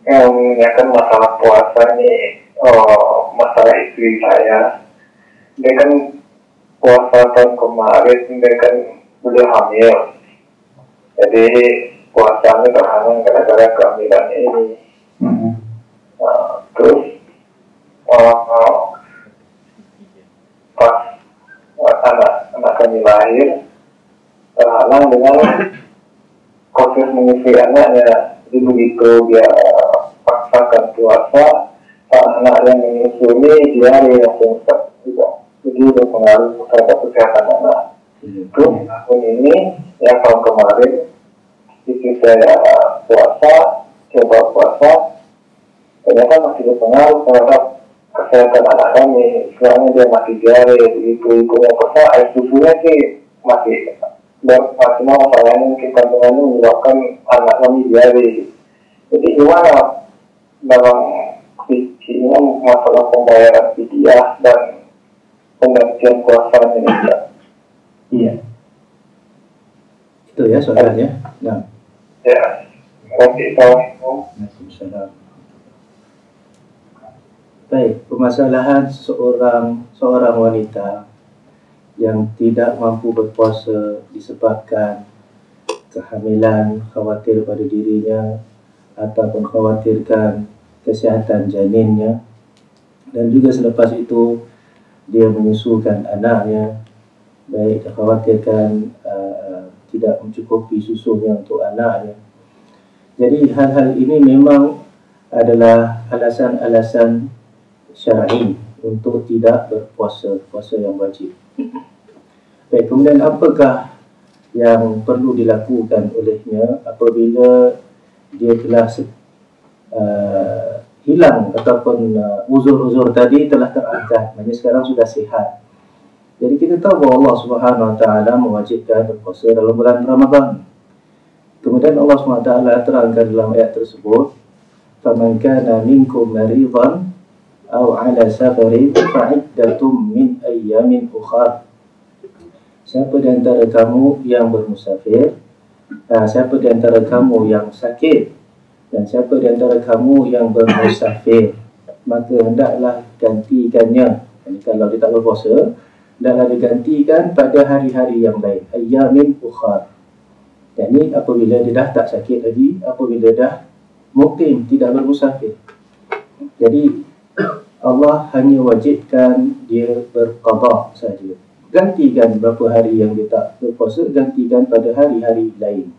Yang menanyakan masalah puasa nih, masalah istri saya. Dia kan puasa tahun kemarin, dia kan udah hamil. Jadi puasanya terhalang gara-gara kehamilan ini. Terus pas anak kami lahir terhalang dengan proses menyusui anaknya. Jadi begitu dia paksakan puasa, anak yang menyusui dia langsung juga. Jadi berpengaruh terhadap kesehatan anak. Itu tahun ini, ya tahun kemarin, ketika saya coba puasa, ternyata masih berpengaruh terhadap kesehatan anak kami. Soalnya dia masih diare, begitu yang puasa, air susunya sih masih mau masalahnya mungkin kandungannya menyebabkan anak kami diare. Jadi gimana dalam fikihnya masalah pembayaran fidyah dan penggantian puasa ini? Iya. Itu ya soalnya. Nah. Ya. Waalaikumsalam. Baik, permasalahan seorang wanita yang tidak mampu berpuasa disebabkan kehamilan, khawatir pada dirinya ataupun khawatirkan kesihatan janinnya, dan juga selepas itu dia menyusukan anaknya, baik dikhawatirkan tidak mencukupi susunya untuk anaknya. Jadi hal-hal ini memang adalah alasan-alasan syar'i untuk tidak berpuasa, puasa yang wajib. Baik, kemudian apakah yang perlu dilakukan olehnya apabila dia telah hilang ataupun uzur-uzur tadi telah terangkat, maknanya sekarang sudah sihat. Jadi kita tahu bahawa Allah Subhanahu Wa Taala mewajibkan berpuasa dalam bulan Ramadan. Kemudian Allah Subhanahu Wa Taala terangkan dalam ayat tersebut, "Faman kana minkum maridan aw 'ala safarin fa'iddatum min ayyamin ukhra." Siapa di antara kamu yang bermusafir, siapa di antara kamu yang sakit, dan siapa di antara kamu yang bermusafir, maka hendaklah gantikannya. Jadi kalau dia tak berpuasa, hendaklah digantikan pada hari-hari yang lain, ayyamin ukhra. Dan ini apabila dia dah tak sakit lagi, apabila dah muqim, tidak bermusafir. Jadi Allah hanya wajibkan dia berqada saja. Gantikan berapa hari yang dia tak berpuasa, gantikan pada hari-hari lain.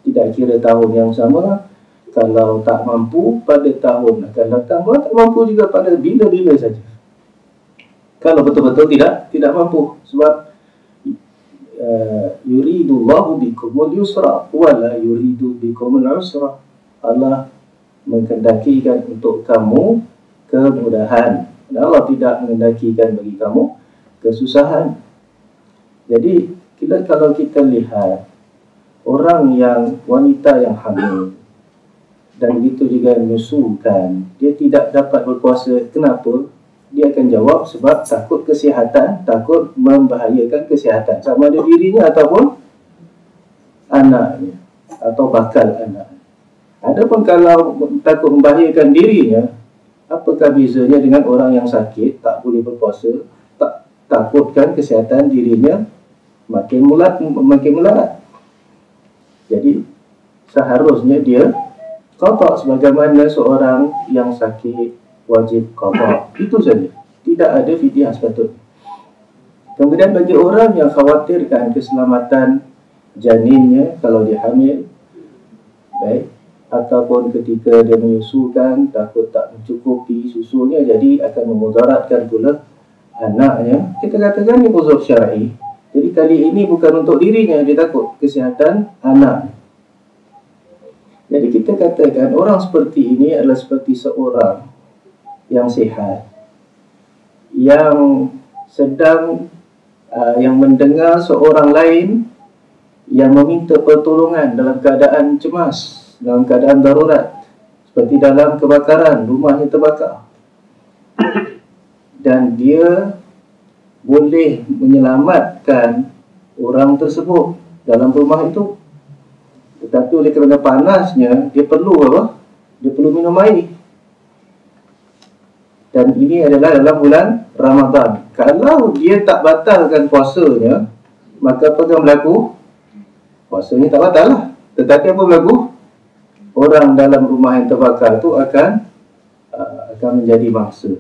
Tidak kira tahun yang sama. Kalau tak mampu pada tahun akan datang, kalau tak mampu juga pada bila-bila saja. Kalau betul-betul tidak mampu, sebab yuridullahu bikumul yusra wa la yuridu bikumul usra. Allah menghendakikan untuk kamu kemudahan, dan Allah tidak menghendakikan bagi kamu kesusahan. Jadi kalau kita lihat orang yang wanita yang hamil dan begitu juga menyusukan, dia tidak dapat berpuasa. Kenapa? Dia akan jawab sebab takut kesihatan, takut membahayakan kesihatan sama ada dirinya ataupun anaknya atau bakal anaknya. Adapun kalau takut membahayakan dirinya, apakah bezanya dengan orang yang sakit, tak boleh berpuasa, takutkan kesihatan dirinya makin melarat. Jadi seharusnya dia qada sebagaimana seorang yang sakit wajib qada. Itu saja. Tidak ada fidyah sepatutnya. Kemudian bagi orang yang khawatirkan keselamatan janinnya kalau dia hamil, baik, ataupun ketika dia menyusukan takut tak mencukupi susunya, jadi akan memudaratkan pula anaknya, kita katakan ini uzur syar'i. Jadi kali ini bukan untuk dirinya, dia takut kesihatan anak. Jadi kita katakan orang seperti ini adalah seperti seorang yang sihat, yang sedang yang mendengar seorang lain yang meminta pertolongan dalam keadaan cemas, dalam keadaan darurat, seperti dalam kebakaran, rumahnya terbakar, dan dia boleh menyelamatkan orang tersebut dalam rumah itu. Tetapi oleh kerana panasnya, dia perlu apa? Dia perlu minum air. Dan ini adalah dalam bulan Ramadan. Kalau dia tak batalkan puasanya, maka apa yang berlaku? Puasanya tak batal lah. Tetapi apa berlaku? Orang dalam rumah yang terbakar itu akan menjadi mangsa.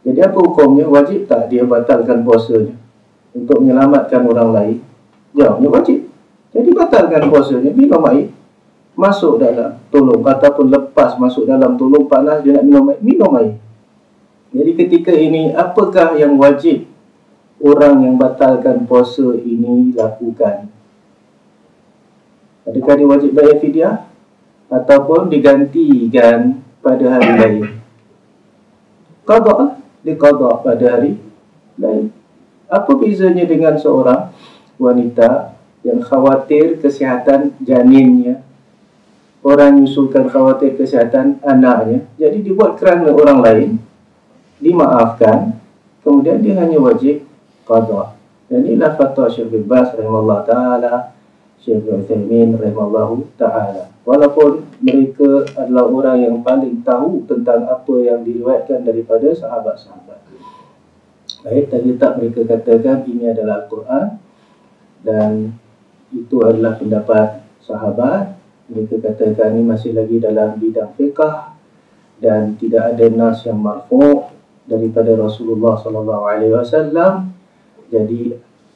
Jadi apa hukumnya? Wajib tak dia batalkan puasanya? untuk menyelamatkan orang lain, jawabnya wajib. Jadi batalkan puasanya, minum air, masuk dalam tolong, ataupun lepas masuk dalam tolong panas, dia nak minum air, minum air. Jadi ketika ini, apakah yang wajib orang yang batalkan puasa ini lakukan? Adakah dia wajib bayar fidyah ataupun digantikan pada hari lain? Qada, dia qada pada hari lain. Apa bezanya dengan seorang wanita yang khawatir kesihatan janinnya, orang nyusulkan khawatir kesihatan anaknya, jadi dibuat kerana orang lain, dimaafkan, kemudian dia hanya wajib qada. Dan inilah fatwa Syekh bin Baz rahimahullah ta'ala, Syekh Utsaimin rahimahullah ta'ala. Walaupun mereka adalah orang yang paling tahu tentang apa yang diriwayatkan daripada sahabat-sahabat. Baik, tadi tak mereka katakan ini adalah Al-Quran dan itu adalah pendapat sahabat. Mereka katakan ini masih lagi dalam bidang fiqh dan tidak ada nas yang marfu' daripada Rasulullah SAW. Jadi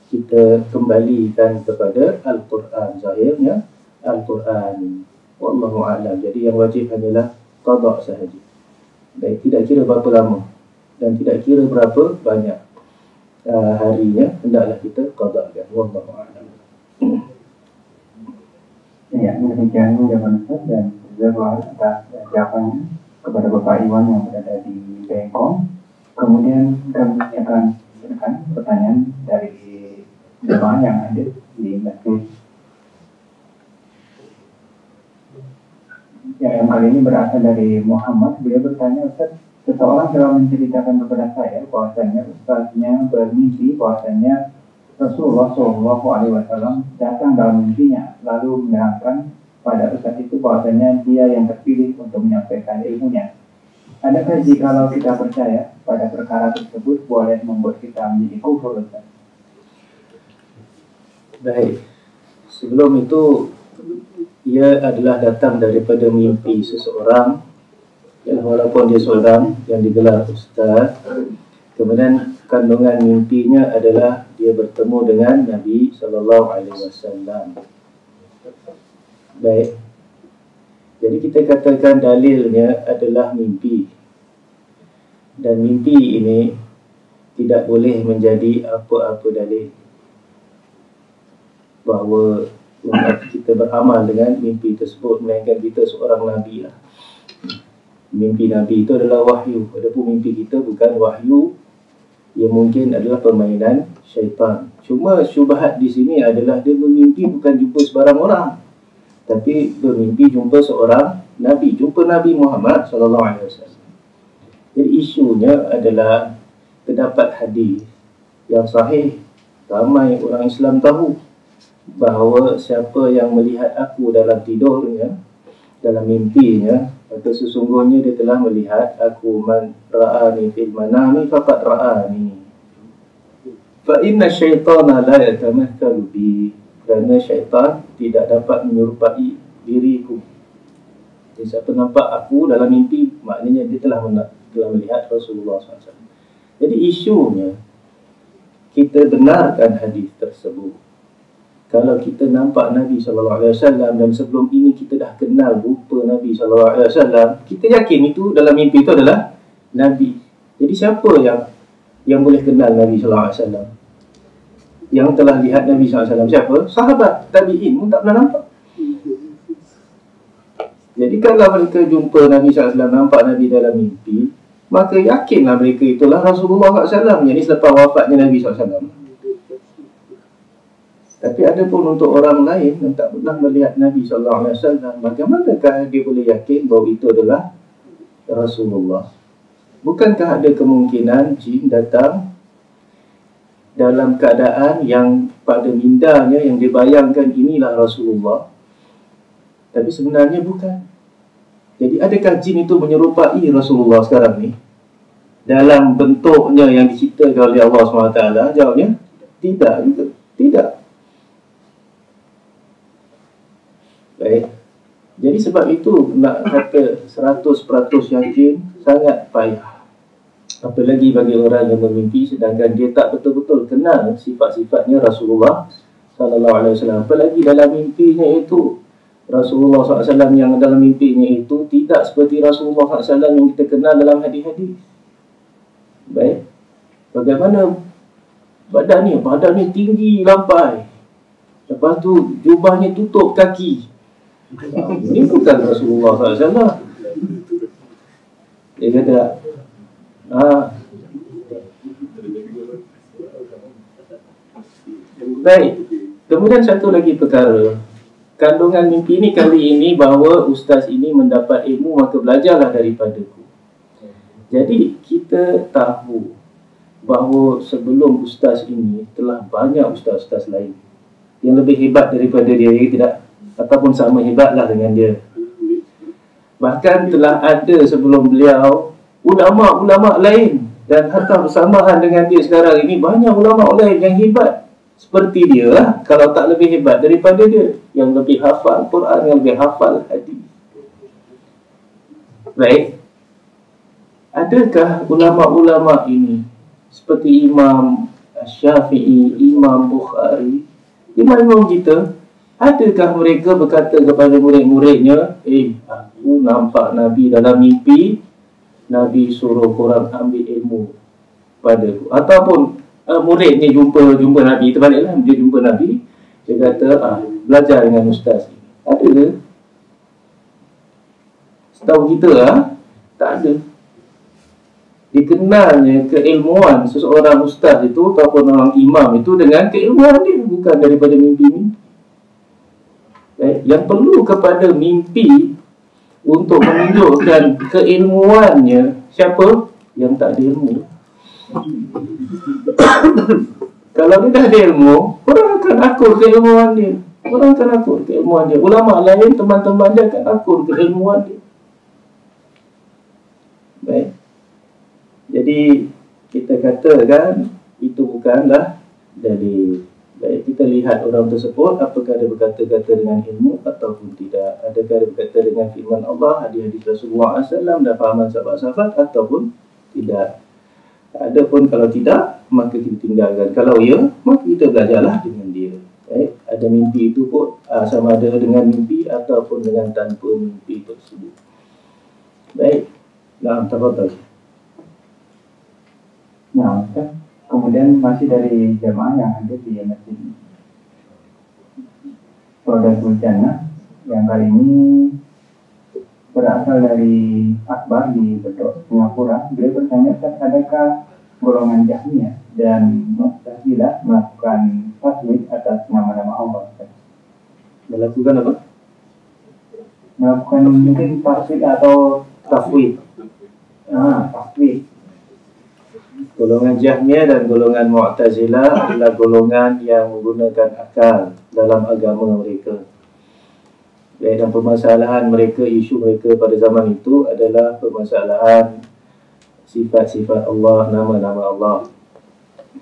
kita kembalikan kepada Al-Quran, zahirnya Al-Quran. Wallahu a'lam. Jadi yang wajib hanyalah qada sahaja. Baik, tidak kira berapa lama dan tidak kira berapa banyak harinya, hendaklah kita qadakan. Wallahu a'lam. Ya, demikian jawaban Ustaz dan jazakallahu atas jawabannya kepada Bapak Iwan yang berada di Bengkong. Kemudian kami akan berikan pertanyaan dari jemaah yang ada di masjid. Yang kali ini berasal dari Muhammad. Beliau bertanya, Ustaz, seseorang telah menceritakan kepada saya bahwasanya Ustaznya bermimpi bahwasanya Rasulullah SAW datang dalam mimpinya, lalu menerangkan pada Ustaz itu bahwasanya dia yang terpilih untuk menyampaikan ilmunya. Adakah jikalau kita percaya pada perkara tersebut boleh membuat kita menjadi kufur, Ustaz? Baik, sebelum itu ia adalah datang daripada mimpi seseorang, ya, walaupun dia seorang yang digelar Ustaz. Kemudian kandungan mimpinya adalah dia bertemu dengan Nabi SAW. Baik, jadi kita katakan dalilnya adalah mimpi. Dan mimpi ini tidak boleh menjadi apa-apa dalil bahawa kita beramal dengan mimpi tersebut, melainkan kita seorang Nabi lah. Mimpi Nabi itu adalah wahyu. Adapun mimpi kita bukan wahyu, ia mungkin adalah permainan syaitan. Cuma syubhat di sini adalah dia bermimpi bukan jumpa sebarang orang, tapi bermimpi jumpa seorang Nabi, jumpa Nabi Muhammad SAW. Jadi isunya adalah terdapat hadis yang sahih, ramai orang Islam tahu bahawa siapa yang melihat aku dalam tidurnya, dalam mimpinya, maka sesungguhnya dia telah melihat aku. Man ra'ani fil manami faqad ra'ani. Fa inna syaitana la yatamathalu bi. Kerana syaitan tidak dapat menyerupai diriku. Jadi siapa nampak aku dalam mimpi, maknanya dia telah melihat Rasulullah SAW. Jadi isunya, kita benarkan hadis tersebut. Kalau kita nampak Nabi SAW dan sebelum ini kita dah kenal rupa Nabi SAW, kita yakin itu dalam mimpi itu adalah Nabi. Jadi siapa yang boleh kenal Nabi SAW? Yang telah lihat Nabi SAW siapa? Sahabat, tabi'in pun tak pernah nampak. Jadi kalau mereka jumpa Nabi SAW, nampak Nabi dalam mimpi, maka yakinlah mereka itulah Rasulullah SAW. Jadi selepas wafatnya Nabi SAW. Tapi ada pun untuk orang lain yang tak pernah melihat Nabi SAW, bagaimanakah dia boleh yakin bahawa itu adalah Rasulullah? Bukankah ada kemungkinan jin datang dalam keadaan yang pada mindanya yang dibayangkan inilah Rasulullah, tapi sebenarnya bukan? Jadi adakah jin itu menyerupai Rasulullah sekarang ni dalam bentuknya yang diceritakan oleh Allah SWT? Jawabnya tidak juga. Tidak. Baik. Jadi sebab itu nak kata 100% yakin sangat payah. Apalagi bagi orang yang bermimpi sedangkan dia tak betul-betul kenal sifat-sifatnya Rasulullah sallallahu alaihi wasallam. Apalagi dalam mimpinya itu Rasulullah SAW yang dalam mimpinya itu tidak seperti Rasulullah SAW yang kita kenal dalam hadis-hadis. Baik, bagaimana badannya? Badannya tinggi lampai, lepas tu jubahnya tutup kaki. Ini bukan Rasulullah SAW. Dia kata, baik. Kemudian satu lagi perkara, kandungan mimpi ni kali ini bahawa ustaz ini mendapat ilmu, maka belajarlah daripadaku. Jadi kita tahu bahawa sebelum ustaz ini telah banyak ustaz-ustaz lain yang lebih hebat daripada dia, tidak, ataupun sama hebatlah dengan dia. Bahkan telah ada sebelum beliau ulama-ulama lain, dan hatta bersamaan dengan dia sekarang ini banyak ulama lain yang hebat seperti dia lah, kalau tak lebih hebat daripada dia, yang lebih hafal Quran, yang lebih hafal hadis. Baik, adakah ulama-ulama ini seperti Imam Syafi'i, Imam Bukhari, imam-imam kita, adakah mereka berkata kepada murid-muridnya, aku nampak Nabi dalam mimpi, Nabi suruh korang ambil ilmu padaku? Ataupun murid ni jumpa Nabi, terbaliklah, dia jumpa Nabi, dia kata, belajar dengan ustaz. Ada ke? Setahu kita tak ada. Dikenalnya keilmuan seseorang ustaz itu ataupun orang imam itu dengan keilmuan dia, bukan daripada mimpi-mimpi. Yang perlu kepada mimpi untuk menunjukkan keilmuannya siapa? Yang tak ada ilmu. Kalau dia dah ada ilmu, orang akan akur keilmuan dia. Orang akan akur keilmuan dia. Ulama lain, teman-teman dia akan akur keilmuan dia. Baik. Jadi kita katakan itu bukanlah dari, baik, kita lihat orang tersebut apakah dia berkata-kata dengan ilmu ataupun tidak. Adakah dia berkata dengan firman Allah, hadis-hadis Rasulullah SAW dan fahaman sahabat-sahabat ataupun tidak. Adapun kalau tidak, maka kita tinggalkan. Kalau ya, maka kita belajarlah dengan dia. Baik, ada mimpi itu pun sama ada dengan mimpi ataupun dengan tanpa mimpi tersebut. Baik. Nah, tafadhal. Nah, kemudian masih dari jemaah yang ada di Masjid Rodatul Jannah yang kali ini berasal dari Akbar di Bedok, Singapura. Beliau bertanya, adakah golongan Jahmiyah dan Mu'tazilah melakukan tasbih atas nama-nama Allah? Melakukan apa? Melakukan mungkin tasbih atau Tafwid. tasbih. Golongan Jahmiyah dan golongan Mu'tazilah adalah golongan yang menggunakan akal dalam agama mereka. Dan permasalahan mereka, isu mereka pada zaman itu adalah permasalahan sifat-sifat Allah, nama-nama Allah.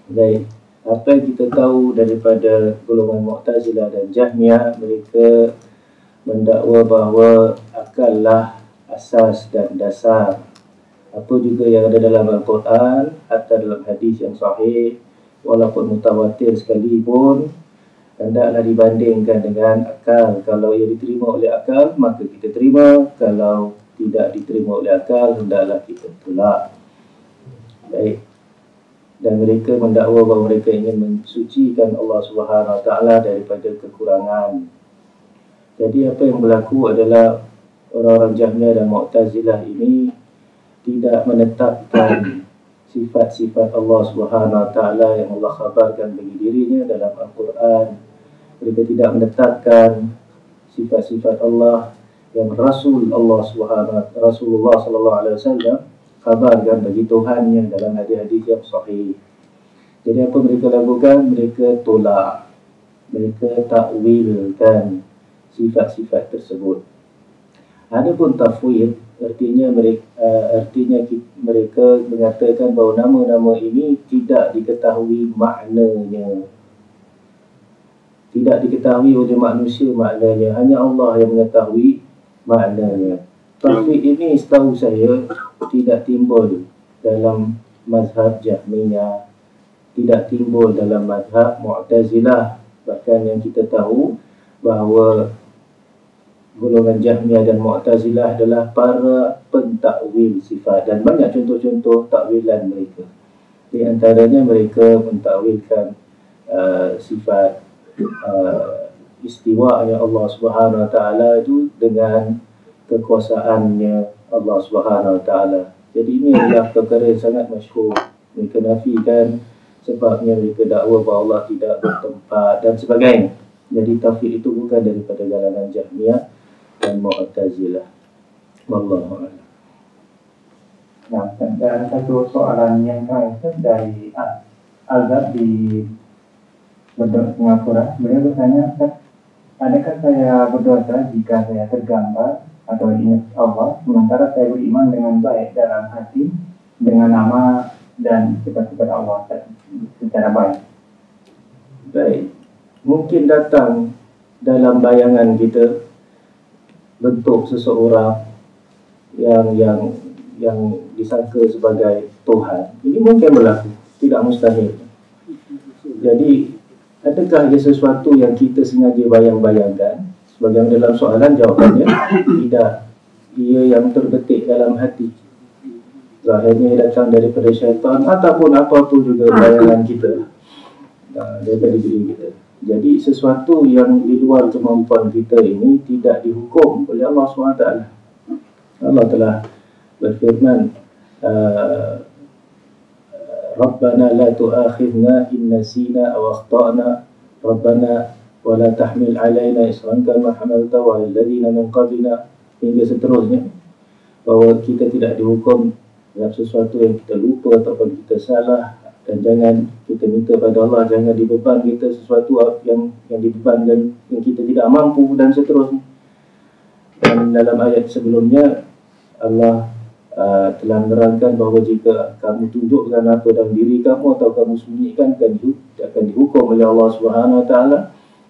Baik, apa yang kita tahu daripada golongan Mu'tazilah dan Jahmiyah, mereka mendakwa bahawa akal lah asas dan dasar apa juga yang ada dalam Al-Quran atau dalam hadis yang sahih, walaupun mutawatir sekalipun, hendaklah dibandingkan dengan akal. Kalau ia diterima oleh akal, maka kita terima. Kalau tidak diterima oleh akal, hendaklah kita tolak. Baik. Dan mereka mendakwa bahawa mereka ingin mensucikan Allah Subhanahu Wa Taala daripada kekurangan. Jadi apa yang berlaku adalah orang-orang Jahmiyah dan Mu'tazilah ini tidak menetapkan sifat-sifat Allah Subhanahu Wa Taala yang Allah khabarkan bagi dirinya dalam Al-Quran. Mereka tidak menetapkan sifat-sifat Allah yang Rasulullah Sallallahu Alaihi Wasallam khabarkan bagi Tuhannya dalam hadis-hadis yang sahih. Jadi apa mereka lakukan? Mereka tolak, mereka takwilkan sifat-sifat tersebut. Adapun tafwid, artinya mereka mengatakan bahawa nama-nama ini tidak diketahui maknanya, tidak diketahui oleh manusia maknanya, hanya Allah yang mengetahui maknanya. Tafwid ini setahu saya tidak timbul dalam mazhab Jahmiyah, tidak timbul dalam mazhab Mu'tazilah. Bahkan yang kita tahu bahawa golongan Jahmiyah dan Mu'tazilah adalah para pentakwil sifat, dan banyak contoh-contoh takwilan mereka. Di antaranya mereka mentakwilkan sifat istiwa yang Allah Subhanahu Wa Taala itu dengan kekuasaannya Allah Subhanahu Wa Taala. Jadi ini adalah perkara yang sangat masyhur. Mereka nafikan sebabnya mereka dakwa bahawa Allah tidak bertempat dan sebagainya. Jadi tafsir itu bukan daripada kalangan Jahmiyah dan Mu'tazilah. Wallahu a'lam. Nah, dan satu soalan yang terakhir dari Azab di Bedok Singapura. Beliau bertanya, adakah saya berdosa jika saya tergambar atau ingat Allah sementara saya beriman dengan baik dalam hati dengan nama dan sifat-sifat Allah secara baik? Baik, mungkin datang dalam bayangan kita bentuk seseorang yang disangka sebagai Tuhan. Ini mungkin berlaku, tidak mustahil. Jadi adakah ada sesuatu yang kita sengaja bayang-bayangkan? Sebagian dalam soalan jawapannya tidak. Ia yang terbetik dalam hati. Zahirnya datang daripada syaitan ataupun apa-apa juga bayangan kita daripada diri kita. Jadi sesuatu yang di luar kemampuan kita ini tidak dihukum oleh Allah SWT. Allah telah berfirman, Rabbana la tu'akhidna in nasina aw akhtana Rabbana wa la tahmil alaina isran kama hamaltahu 'alal ladzina min qablina, hingga seterusnya, bahawa kita tidak dihukum dalam sesuatu yang kita lupa ataupun kita salah, dan jangan kita minta pada Allah jangan dibeban kita sesuatu yang dibebankan yang kita tidak mampu, dan seterusnya. Dan dalam ayat sebelumnya Allah telah menerangkan bahawa jika kamu tunjukkan apa dalam diri kamu atau kamu sembunyikan akan dihukum oleh Allah Subhanahu Wa Taala,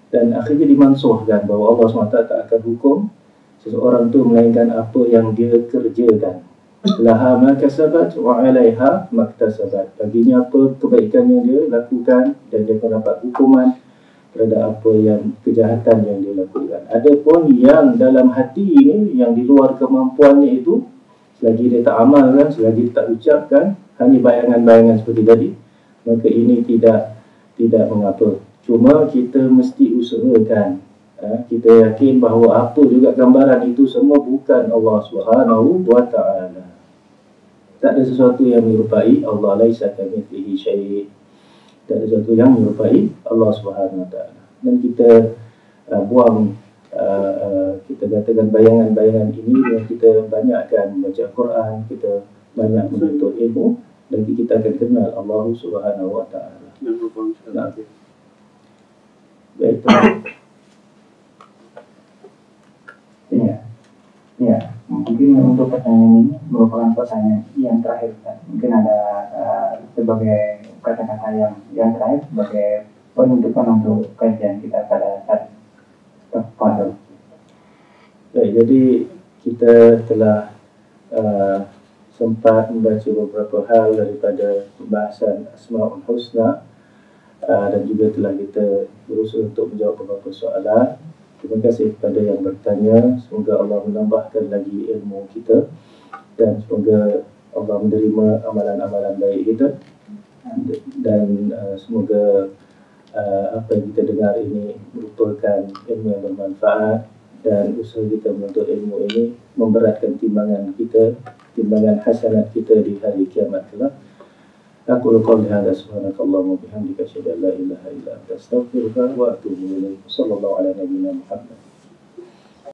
dan akhirnya dimansuhkan bahawa Allah SWT tak akan hukum seseorang tu melainkan apa yang dia kerjakan. Laha ma kasabat wa 'alaiha maktasabat. Baginya apa kebaikan yang dia lakukan dan dia akan dapat hukuman terhadap apa yang kejahatan yang dia lakukan. Adapun yang dalam hati ini, yang di luar kemampuannya itu, selagi dia tak amalkan, selagi dia tak ucapkan, hanya bayangan-bayangan seperti tadi, maka ini tidak mengapa. Cuma kita mesti usahakan. Kita yakin bahawa apa juga gambaran itu semua bukan Allah Subhanahu Wa Taala. Tak ada sesuatu yang menyerupai Allah. Laisa kamitslihi syai'. Tak ada sesuatu yang menyerupai Allah Subhanahu Wa Taala. Dan kita buang kita katakan bayangan-bayangan ini yang kita banyakkan baca Quran, kita banyak menuntut ilmu, dan kita akan kenal Allah Subhanahu Wa Taala. Baik. Ya, mungkin untuk pertanyaan ini merupakan pertanyaan yang terakhir. Mungkin ada sebagai kata-kata yang terakhir sebagai penutupan untuk kajian kita pada saat ini. Baik, jadi kita telah sempat membaca beberapa hal daripada pembahasan Asmaul Husna, dan juga telah kita berusaha untuk menjawab beberapa soalan. Terima kasih kepada yang bertanya. Semoga Allah menambahkan lagi ilmu kita, dan semoga Allah menerima amalan-amalan baik kita, dan semoga apa yang kita dengar ini merupakan ilmu yang bermanfaat, dan usaha kita menuntut ilmu ini memberatkan timbangan kita, timbangan hasanat kita di hari kiamat kelak. Aku qouli hadza subhanakallahumma wa bihamdika asyhadu an la ilaha illa anta astaghfiruka wa atubu ilaik. Sallallahu ala nabiyyina Muhammad.